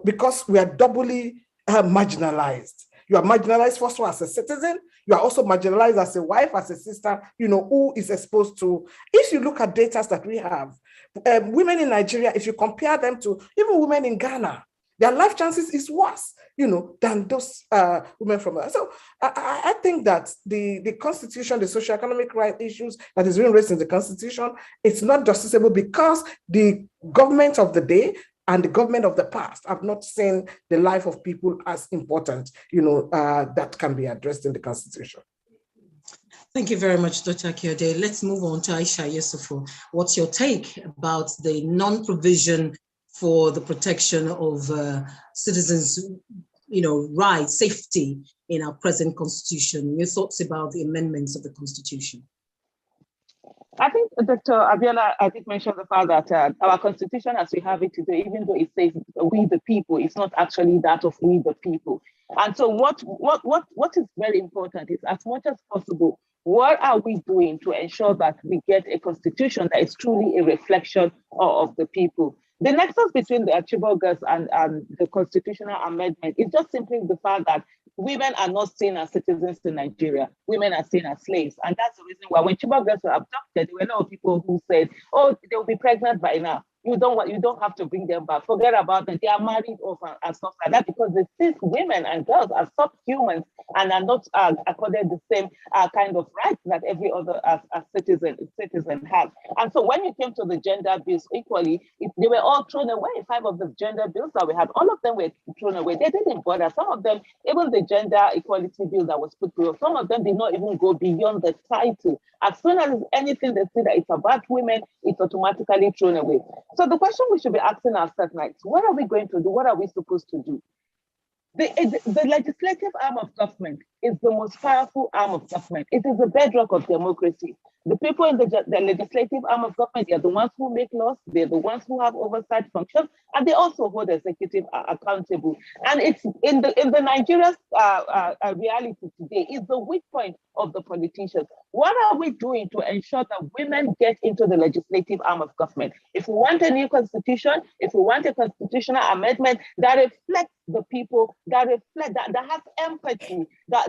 because we are doubly marginalized. You are marginalized first as a citizen, you are also marginalized as a wife, as a sister, who is exposed to, if you look at data that we have, women in Nigeria, if you compare them to even women in Ghana, their life chances is worse, than those women from there. So I think that the Constitution, the socioeconomic right issues that is being raised in the Constitution, it's not justiciable because the government of the day and the government of the past have not seen the life of people as important, that can be addressed in the Constitution. Thank you very much, Dr. Akyode. Let's move on to Aisha Yusufu. What's your take about the non-provision for the protection of citizens' rights, safety in our present Constitution? Your thoughts about the amendments of the Constitution? I think Dr. Abiola, I think, mentioned the fact that our Constitution as we have it today, even though it says we the people, it's not actually that of we the people. And so what is very important is, as much as possible, what are we doing to ensure that we get a Constitution that is truly a reflection of the people? The nexus between the Chibok girls and the constitutional amendment is just simply the fact that women are not seen as citizens in Nigeria. Women are seen as slaves. And that's the reason why when Chibok girls were abducted, there were a lot of people who said, oh, they'll be pregnant by now. You don't have to bring them back. Forget about them. They are married off and stuff like that, because they see women and girls are subhumans and are not accorded the same kind of rights that every other citizen has. And so when it came to the gender bills equally, they were all thrown away. 5 of the gender bills that we had, all of them were thrown away. They didn't bother. Some of them, even the gender equality bill that was put through, some of them did not even go beyond the title. As soon as anything they see that it's about women, it's automatically thrown away. So the question we should be asking ourselves now is, what are we going to do? What are we supposed to do? The legislative arm of government is the most powerful arm of government. It is the bedrock of democracy. The people in the legislative arm of government, they are the ones who make laws, they're the ones who have oversight functions, and they also hold the executive accountable. And it's in the Nigeria's reality today is the weak point of the politicians. What are we doing to ensure that women get into the legislative arm of government? If we want a new constitution, if we want a constitutional amendment that reflects the people, that has empathy, that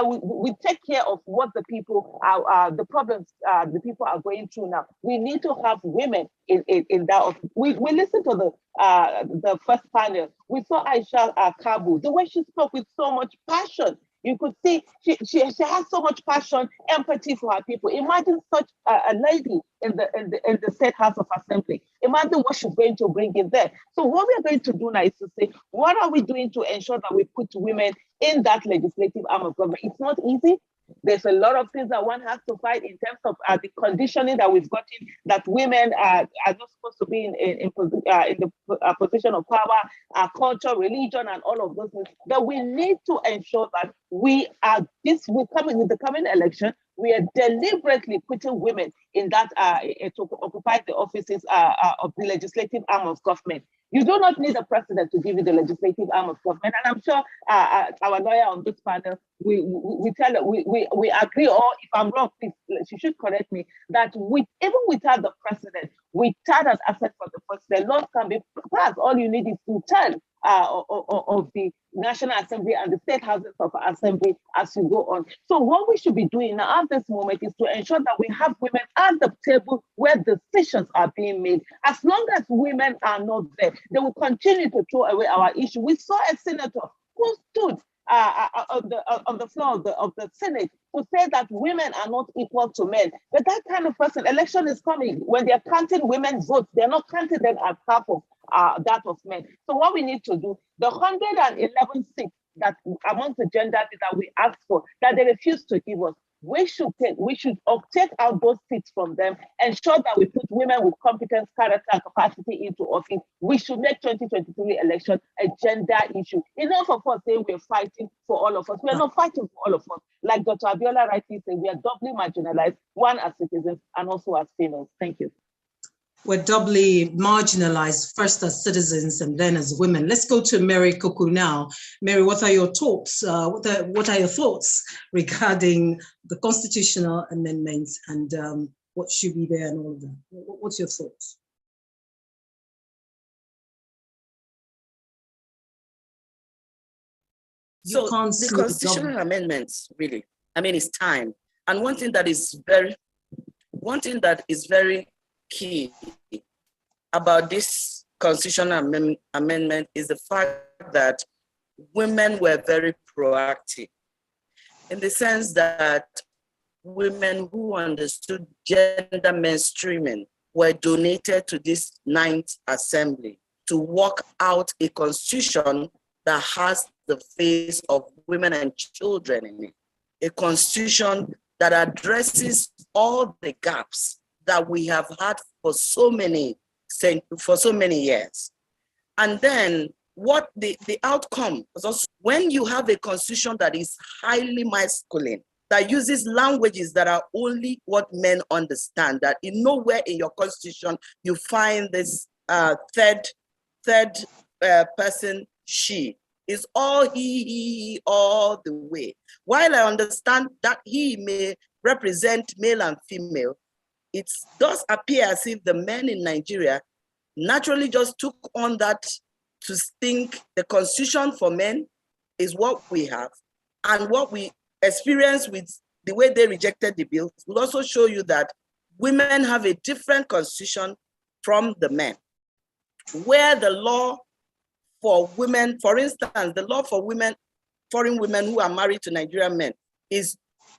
we take care of what the people are, the problems the people are going through now. We need to have women in that. We listened to the first panel. We saw Aisha Kabu, the way she spoke with so much passion. You could see she has so much passion, empathy for her people. Imagine such a lady in the State House of Assembly. Imagine what she's going to bring in there. So what we are going to do now is to say, what are we doing to ensure that we put women in that legislative arm of government? It's not easy. There's a lot of things that one has to fight in terms of the conditioning that we've gotten, that women are not supposed to be in the position of power, culture, religion, and all of those things. But we need to ensure that we are with the coming election, we are deliberately putting women in that to occupy the offices of the legislative arm of government. You do not need a president to give you the legislative arm of government, and I'm sure our lawyer on this panel, we agree, or if I'm wrong, please, she should correct me, that even without the president, without an asset for the president, laws can be passed. All you need is to turn of the National Assembly and the state houses of assembly as you go on. So what we should be doing now at this moment is to ensure that we have women at the table where decisions are being made. As long as women are not there, they will continue to throw away our issue. We saw a senator who stood on the floor of the Senate to say that women are not equal to men. But that kind of person, election is coming. When they're counting women's votes, they're not counting them as half of that of men. So what we need to do, the 111 seats that amongst the gender that we asked for, that they refuse to give us, we should take out those seats from them, ensure that we put women with competence, character, and capacity into office. We should make 2023 election a gender issue. Enough of us saying we're fighting for all of us. We're not fighting for all of us. Like Dr. Abiola rightly said, we are doubly marginalized, one as citizens and also as females. Thank you. We're doubly marginalized, first as citizens and then as women. Let's go to Mary Kuku now. Mary, what are your thoughts? What are your thoughts regarding the constitutional amendments and what should be there and all of that? What's your thoughts? So the constitutional amendments, really, I mean, it's time. And one thing that is very key about this constitutional amendment is the fact that women were very proactive, in the sense that women who understood gender mainstreaming were donated to this 9th Assembly to work out a constitution that has the face of women and children in it, a constitution that addresses all the gaps that we have had for so many years. And then what the outcome was also, when you have a constitution that is highly masculine, that uses languages that are only what men understand, that in nowhere in your constitution you find this third person she. It's all he all the way. While I understand that he may represent male and female, it does appear as if the men in Nigeria naturally just took on that to think the constitution for men is what we have, and what we experience with the way they rejected the bill will also show you that women have a different constitution from the men, where the law for women, for instance, the law for women, foreign women who are married to Nigerian men is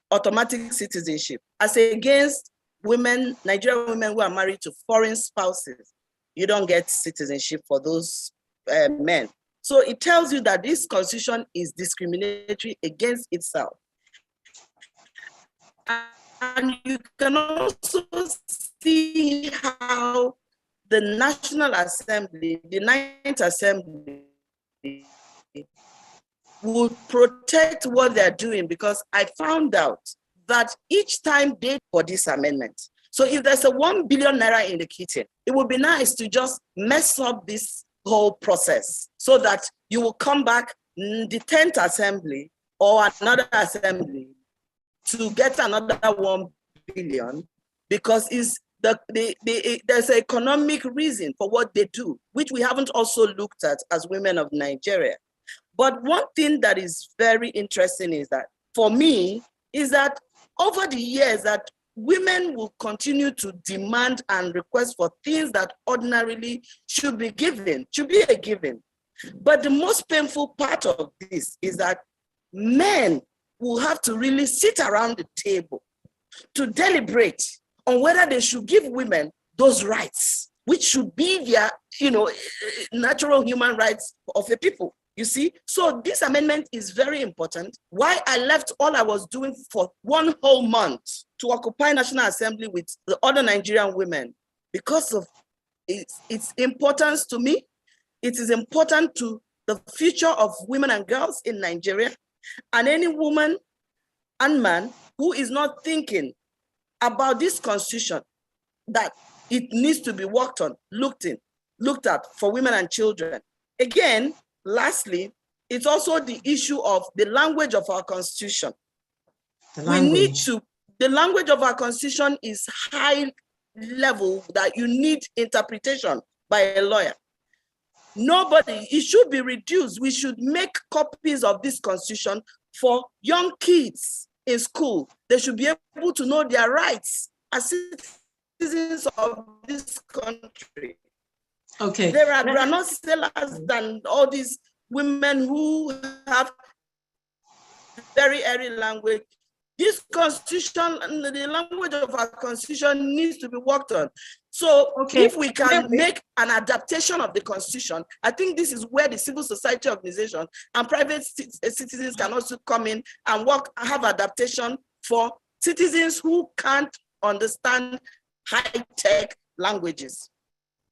automatic citizenship, as against women, Nigerian women who are married to foreign spouses. You don't get citizenship for those men. So it tells you that this constitution is discriminatory against itself. And you can also see how the National Assembly, the 9th Assembly, would protect what they're doing, because I found out that each time they for this amendment. So if there's a 1 billion naira in the kitchen, it would be nice to just mess up this whole process so that you will come back in the 10th Assembly or another assembly to get another 1 billion, because there's an economic reason for what they do, which we haven't also looked at as women of Nigeria. But one thing that is very interesting is that, for me, is that over the years that women will continue to demand and request for things that ordinarily should be given, should be a given. But the most painful part of this is that men will have to really sit around the table to deliberate on whether they should give women those rights, which should be their, natural human rights of the people. You see, so this amendment is very important. Why I left all I was doing for 1 whole month to occupy National Assembly with the other Nigerian women, because of its importance to me. It is important to the future of women and girls in Nigeria, and any woman and man who is not thinking about this constitution, that it needs to be worked on, looked at for women and children. Again, lastly, it's also the issue of the language of our constitution. The language of our constitution is high level that you need interpretation by a lawyer. It should be reduced. We should make copies of this constitution for young kids in school. They should be able to know their rights as citizens of this country. Okay. There are not sellers than all these women who have very early language. This constitution, the language of our constitution needs to be worked on. So if we can make an adaptation of the constitution, I think this is where the civil society organization and private citizens can also come in and have adaptation for citizens who can't understand high-tech languages.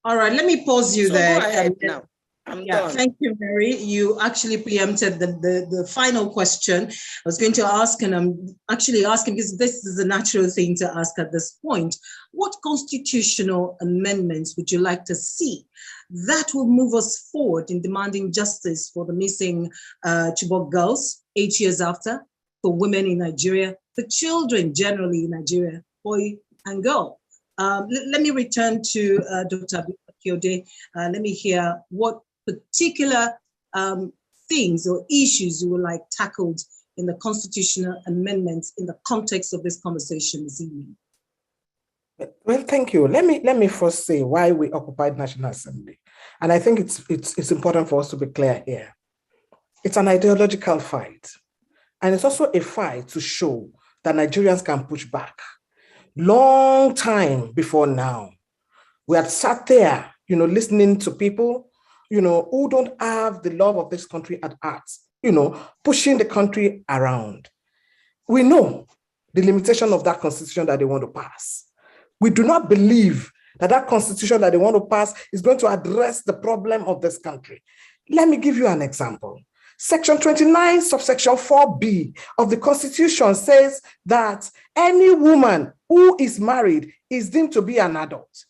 All right, let me pause you there. Go ahead now. I'm done. Thank you, Mary. You actually preempted the final question I was going to ask, and I'm actually asking because this is a natural thing to ask at this point. What constitutional amendments would you like to see that will move us forward in demanding justice for the missing Chibok girls 8 years after, for women in Nigeria, for children generally in Nigeria, boy and girl? Let me return to Dr. Abiode. Let me hear what particular things or issues you would like tackled in the constitutional amendments in the context of this conversation this evening. Well, thank you. Let me first say why we occupied National Assembly. And I think it's important for us to be clear here. It's an ideological fight. And it's also a fight to show that Nigerians can push back. Long time before now, we had sat there, listening to people, who don't have the love of this country at heart, pushing the country around. We know the limitation of that constitution that they want to pass. We do not believe that constitution that they want to pass is going to address the problem of this country. Let me give you an example. Section 29, subsection 4B of the Constitution says that any woman who is married is deemed to be an adult.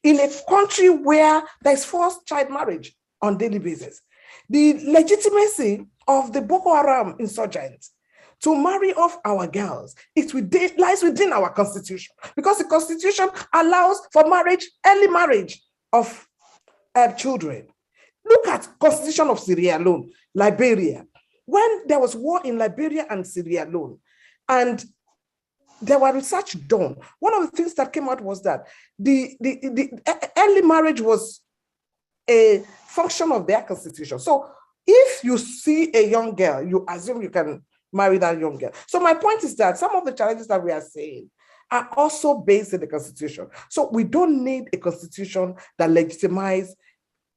In a country where there's forced child marriage on a daily basis, the legitimacy of the Boko Haram insurgents to marry off our girls lies within our Constitution, because the Constitution allows for early marriage of children. Look at Constitution of Sierra Leone, Liberia. When there was war in Liberia and Sierra Leone, and there were research done, one of the things that came out was that the early marriage was a function of their constitution. So if you see a young girl, you assume you can marry that young girl. So my point is that some of the challenges that we are saying are also based in the constitution. So we don't need a constitution that legitimizes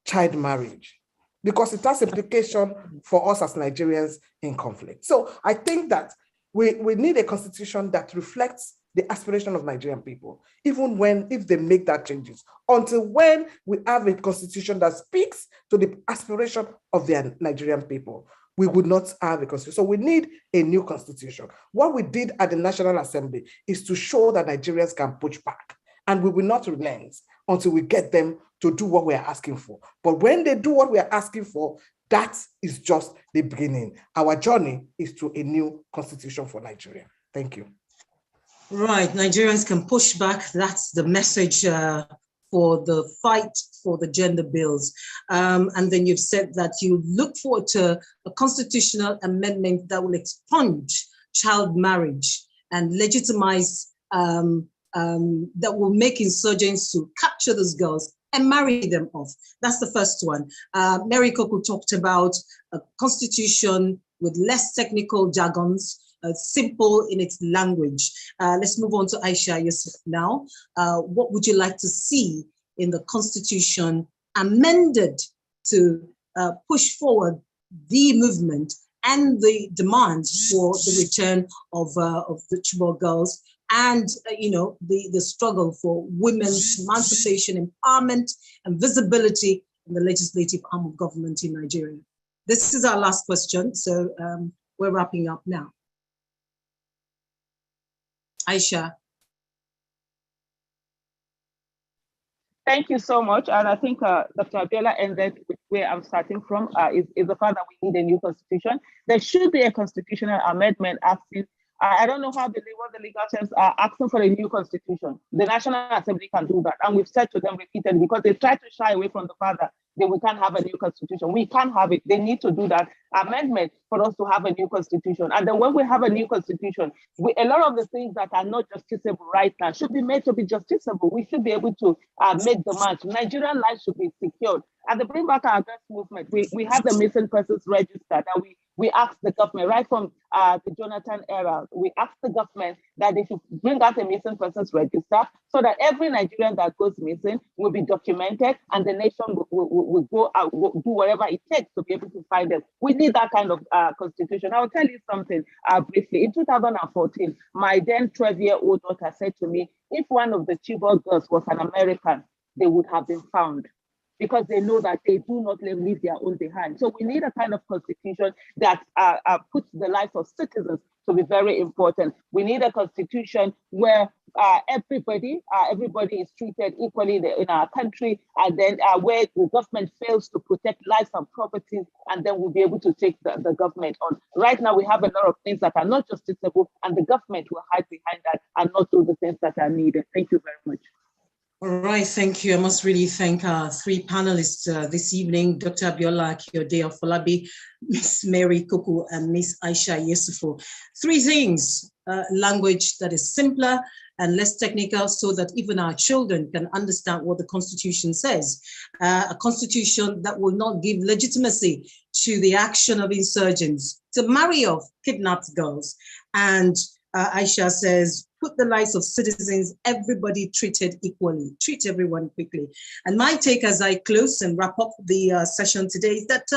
child marriage, because it has implication for us as Nigerians in conflict. So I think that we need a constitution that reflects the aspiration of Nigerian people, even if they make that changes. Until when we have a constitution that speaks to the aspiration of the Nigerian people, we would not have a constitution. So we need a new constitution. What we did at the National Assembly is to show that Nigerians can push back, and we will not relent until we get them to do what we are asking for. But when they do what we are asking for, that is just the beginning. Our journey is to a new constitution for Nigeria. Thank you. Right, Nigerians can push back. That's the message for the fight for the gender bills. And then you've said that you look forward to a constitutional amendment that will expunge child marriage and legitimize, that will make insurgents to capture those girls and marry them off. That's the first one. Mary Coco talked about a constitution with less technical jargons, simple in its language. Let's move on to Aisha Yusuf now. What would you like to see in the Constitution amended to push forward the movement and the demands for the return of the Chibok girls and the struggle for women's emancipation, empowerment, and visibility in the legislative arm of government in Nigeria? This is our last question, so we're wrapping up now. Aisha. Thank you so much. And I think Dr. Abiola ended with where I'm starting from, is the fact that we need a new constitution. There should be a constitutional amendment asking, I don't know what the legal terms are, asking for a new constitution. The National Assembly can do that. And we've said to them repeatedly, because they try to shy away from the fact that we can't have a new constitution. We can't have it. They need to do that amendment for us to have a new constitution. And then when we have a new constitution, a lot of the things that are not justiciable right now should be made to be justiciable. We should be able to make the match. Nigerian lives should be secured. At the Bring Back Our Girls movement, we have the missing persons register that we asked the government, right from the Jonathan era, we asked the government that they should bring out a missing persons register so that every Nigerian that goes missing will be documented and the nation will go out, will do whatever it takes to be able to find them. We need that kind of constitution. I'll tell you something briefly. In 2014, my then 12-year-old daughter said to me, if one of the Chibok girls was an American, they would have been found, because they know that they do not leave their own behind. So we need a kind of constitution that puts the lives of citizens to be very important. We need a constitution where everybody is treated equally in our country, and then where the government fails to protect lives and properties, and then we'll be able to take the government on. Right now, we have a lot of things that are not justiciable, and the government will hide behind that and not do the things that are needed. Thank you very much. All right, thank you. I must really thank our three panelists this evening, Dr. Abiola Akiode Folabi, Miss Mary Kuku, and Miss Aisha Yesufu. Three things: language that is simpler and less technical so that even our children can understand what the Constitution says. A constitution that will not give legitimacy to the action of insurgents, to marry off kidnapped girls. And Aisha says, put the lives of citizens, everybody treated equally, treat everyone quickly. And my take as I close and wrap up the session today is that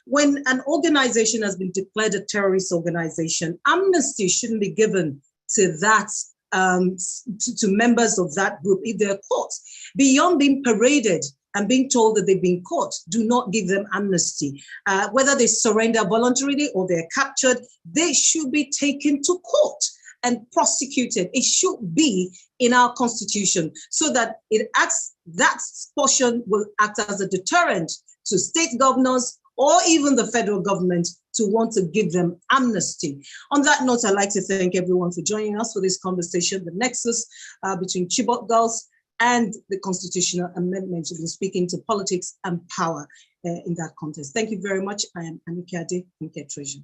when an organization has been declared a terrorist organization, amnesty shouldn't be given to that, to members of that group if they're caught. Beyond being paraded and being told that they've been caught, do not give them amnesty. Whether they surrender voluntarily or they're captured, they should be taken to court and prosecuted. It should be in our constitution so that that portion will act as a deterrent to state governors or even the federal government to want to give them amnesty. On that note, I'd like to thank everyone for joining us for this conversation, the nexus between Chibok girls and the constitutional amendments. We've been speaking to politics and power in that context. Thank you very much. I am Anikade Treasure.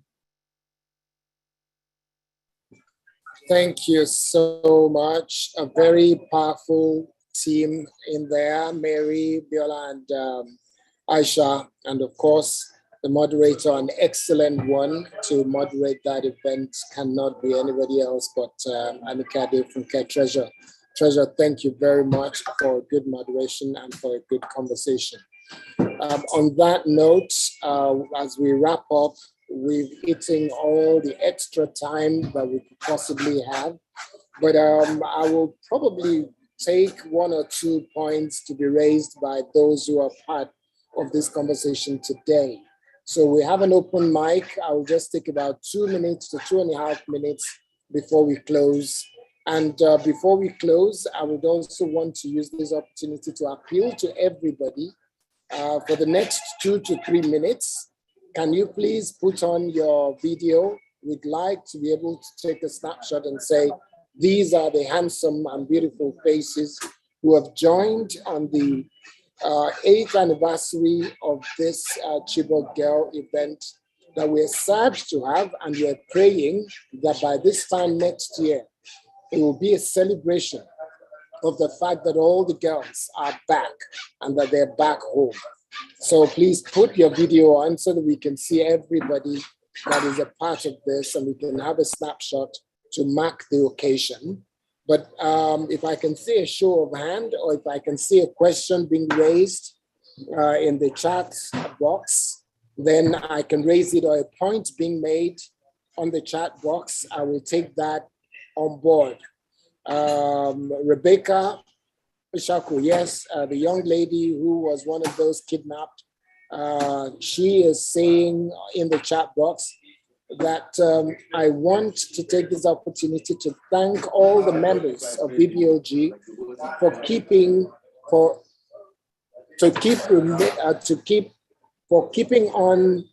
Thank you so much. A very powerful team in there, Mary, Biola, and Aisha, and of course, the moderator, an excellent one to moderate that event cannot be anybody else but Anikade from Care Treasure. Treasure, thank you very much for good moderation and for a good conversation. On that note, as we wrap up, we've eaten all the extra time that we could possibly have, but I will probably take one or 2 points to be raised by those who are part of this conversation today. So we have an open mic. I will just take about 2 minutes to 2.5 minutes before we close. And before we close, I would also want to use this opportunity to appeal to everybody for the next 2 to 3 minutes. Can you please put on your video? We'd like to be able to take a snapshot and say, these are the handsome and beautiful faces who have joined on the 8th anniversary of this Chibok Girl event that we're sad to have, and we're praying that by this time next year, it will be a celebration of the fact that all the girls are back and that they're back home. So please put your video on so that we can see everybody that is a part of this, and we can have a snapshot to mark the occasion. But if I can see a show of hand, or if I can see a question being raised in the chat box, then I can raise it, or a point being made on the chat box. I will take that on board. Rebecca Shaku, yes, the young lady who was one of those kidnapped, she is saying in the chat box that I want to take this opportunity to thank all the members of BBOG for keeping on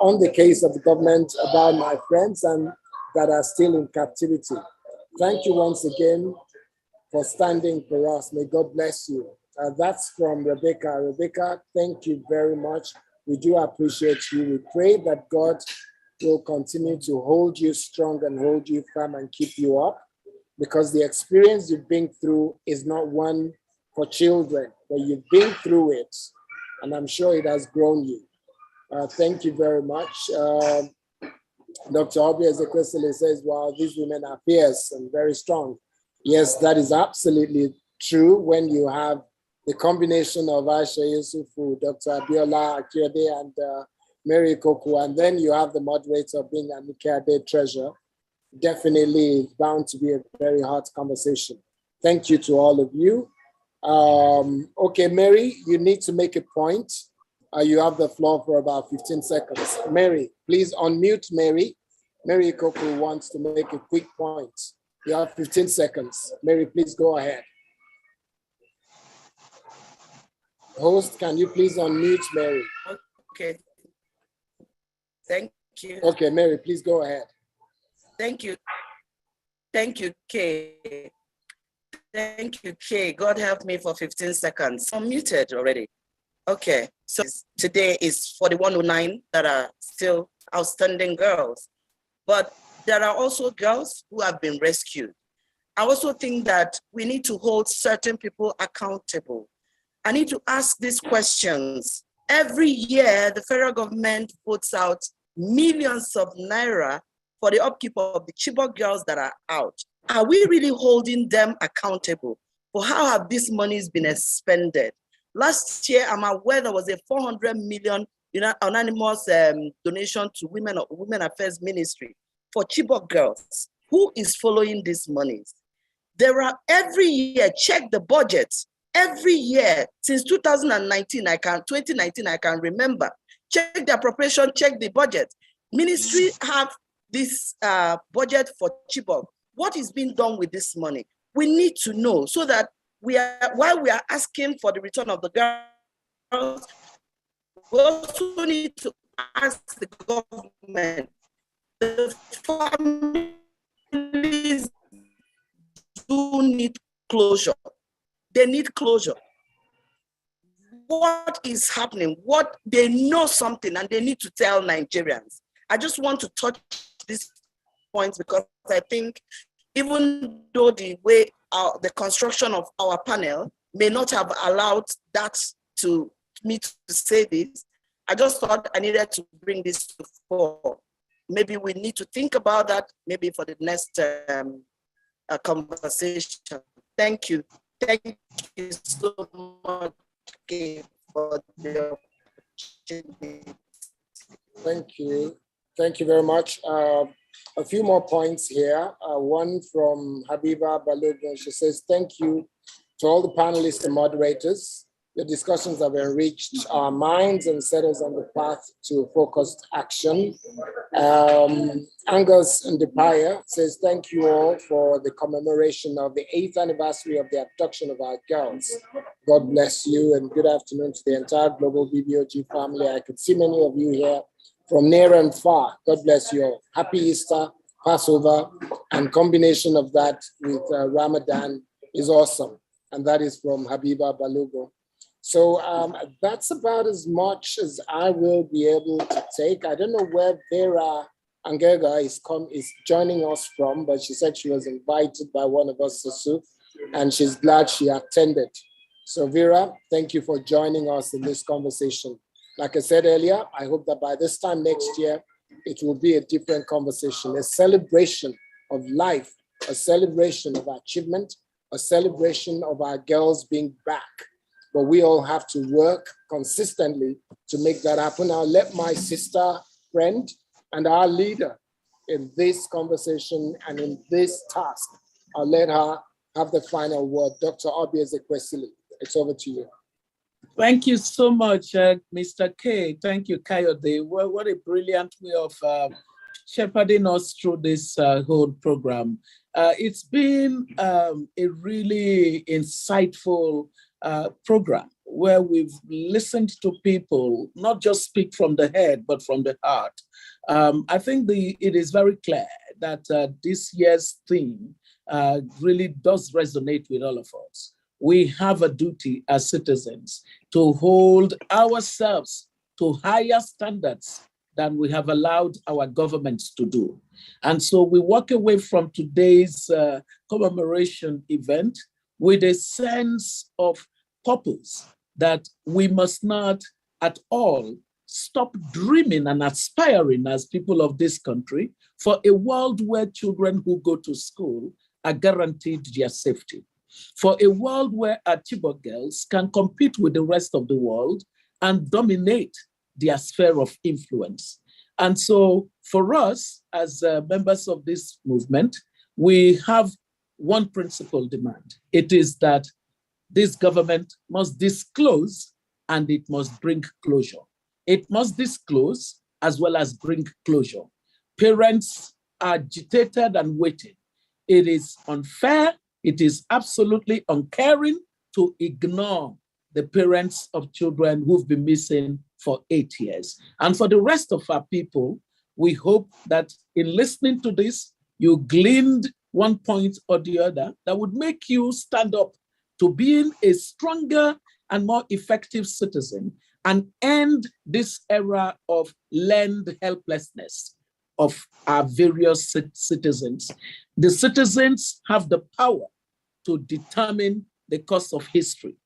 the case of the government about my friends and that are still in captivity. Thank you once again for standing for us. May God bless you. That's from Rebecca. Rebecca, thank you very much. We do appreciate you. We pray that God will continue to hold you strong and hold you firm and keep you up, because the experience you've been through is not one for children, but you've been through it, and I'm sure it has grown you. Thank you very much. Dr. Obi Ezekwesili says, wow, these women are fierce and very strong. Yes, that is absolutely true when you have the combination of Aisha Yusufu, Dr. Abiola Akiode, and Mary Koku, and then you have the moderator being Anike Ade Treasure. Definitely bound to be a very hot conversation. Thank you to all of you. Okay, Mary, you need to make a point. You have the floor for about 15 seconds. Mary, please unmute Mary. Mary Koku wants to make a quick point. You have 15 seconds. Mary, please go ahead. Host, can you please unmute Mary? Okay. Thank you. Okay, Mary, please go ahead. Thank you. Thank you, Kay. Thank you, Kay. God help me for 15 seconds. I'm muted already. Okay, so today is for the 109 that are still outstanding girls, but there are also girls who have been rescued. I also think that we need to hold certain people accountable. I need to ask these questions. Every year, the federal government puts out millions of naira for the upkeep of the Chibok girls that are out. Are we really holding them accountable for how have these monies been expended? Last year, I'm aware there was a 400 million anonymous donation to Women Affairs Ministry for Chibok girls. Who is following these monies? There are every year, check the budget. Every year since 2019, 2019, I can remember. Check the appropriation, check the budget. Ministry have this budget for Chibok. What is being done with this money? We need to know so that while we are asking for the return of the girls, we also need to ask the government. The families do need closure. They need closure. What is happening? What they know something and they need to tell Nigerians. I just want to touch these points because I think even though the way the construction of our panel may not have allowed that to me to say this, I just thought I needed to bring this to fore. Maybe we need to think about that maybe for the next conversation. Thank you. Thank you so much for the opportunity. Thank you. Thank you very much. A few more points here. One from Habiba Balogun. She says, thank you to all the panelists and moderators. The discussions have enriched our minds and set us on the path to focused action. Angus Ndipaya says, thank you all for the commemoration of the 8th anniversary of the abduction of our girls. God bless you and good afternoon to the entire Global BBOG family. I could see many of you here from near and far. God bless you all. Happy Easter, Passover, and combination of that with Ramadan is awesome. And that is from Habiba Balogun. So that's about as much as I will be able to take. I don't know where Vera Angega is joining us from, but she said she was invited by one of us, Susu, and she's glad she attended. So Vera, thank you for joining us in this conversation. Like I said earlier, I hope that by this time next year, it will be a different conversation, a celebration of life, a celebration of achievement, a celebration of our girls being back. But we all have to work consistently to make that happen. I'll let my sister, friend, and our leader in this conversation and in this task, I'll let her have the final word. Dr. Obi Ezekwesili, it's over to you. Thank you so much, Mr. K. Thank you, Kayode. Well, what a brilliant way of shepherding us through this whole program. It's been a really insightful program where we've listened to people, not just speak from the head, but from the heart. I think it is very clear that this year's theme really does resonate with all of us. We have a duty as citizens to hold ourselves to higher standards than we have allowed our governments to do. And so we walk away from today's commemoration event with a sense of purpose that we must not at all stop dreaming and aspiring as people of this country for a world where children who go to school are guaranteed their safety, for a world where our Chibok girls can compete with the rest of the world and dominate their sphere of influence. And so for us, as members of this movement, we have one principal demand. It is that this government must disclose and it must bring closure. It must disclose as well as bring closure. Parents are agitated and waiting. It is unfair. It is absolutely uncaring to ignore the parents of children who've been missing for 8 years. And for the rest of our people, we hope that in listening to this, you gleaned one point or the other that would make you stand up to being a stronger and more effective citizen and end this era of learned helplessness of our various citizens. The citizens have the power to determine the course of history.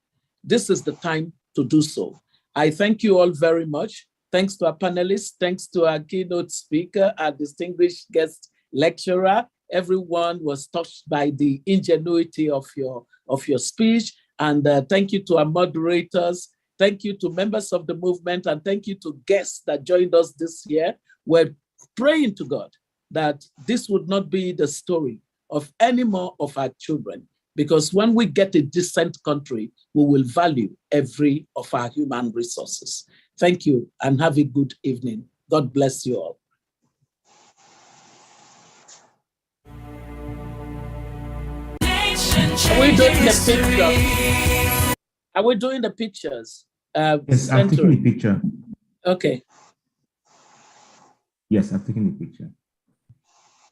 This is the time to do so. I thank you all very much. Thanks to our panelists, thanks to our keynote speaker, our distinguished guest lecturer. Everyone was touched by the ingenuity of your speech. And thank you to our moderators. Thank you to members of the movement, and thank you to guests that joined us this year. We're praying to God that this would not be the story of any more of our children, because when we get a decent country, we will value every of our human resources. Thank you and have a good evening. God bless you all. Are we doing the picture? Are we doing the pictures? Yes, I'm taking the picture. Okay. Yes, I've taken the picture.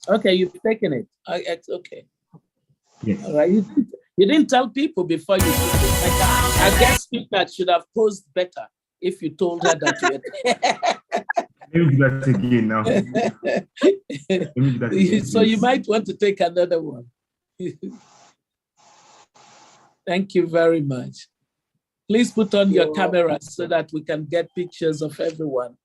Okay, you've taken it. It's okay. Yes. All right. You didn't tell people before you did it. I guess speaker should have posed better if you told her that you had. Let me do that again now. Let me do that again, so you might want to take another one. Thank you very much. Please put on your cameras so that we can get pictures of everyone.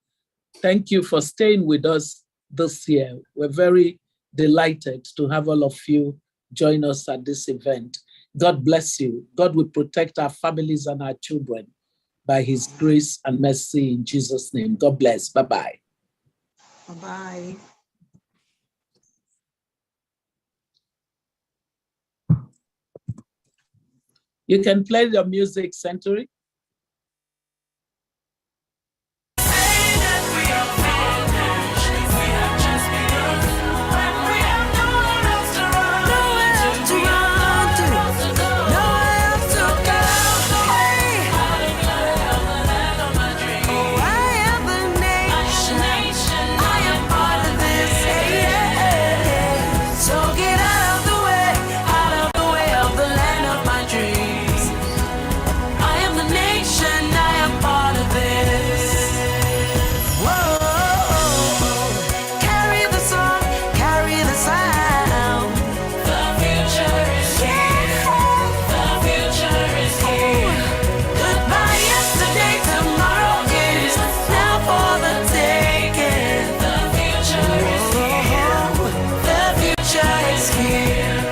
Thank you for staying with us this year. We're very delighted to have all of you join us at this event. God bless you. God will protect our families and our children by his grace and mercy in Jesus' name. God bless. Bye-bye. Bye-bye. You can play your music, Century.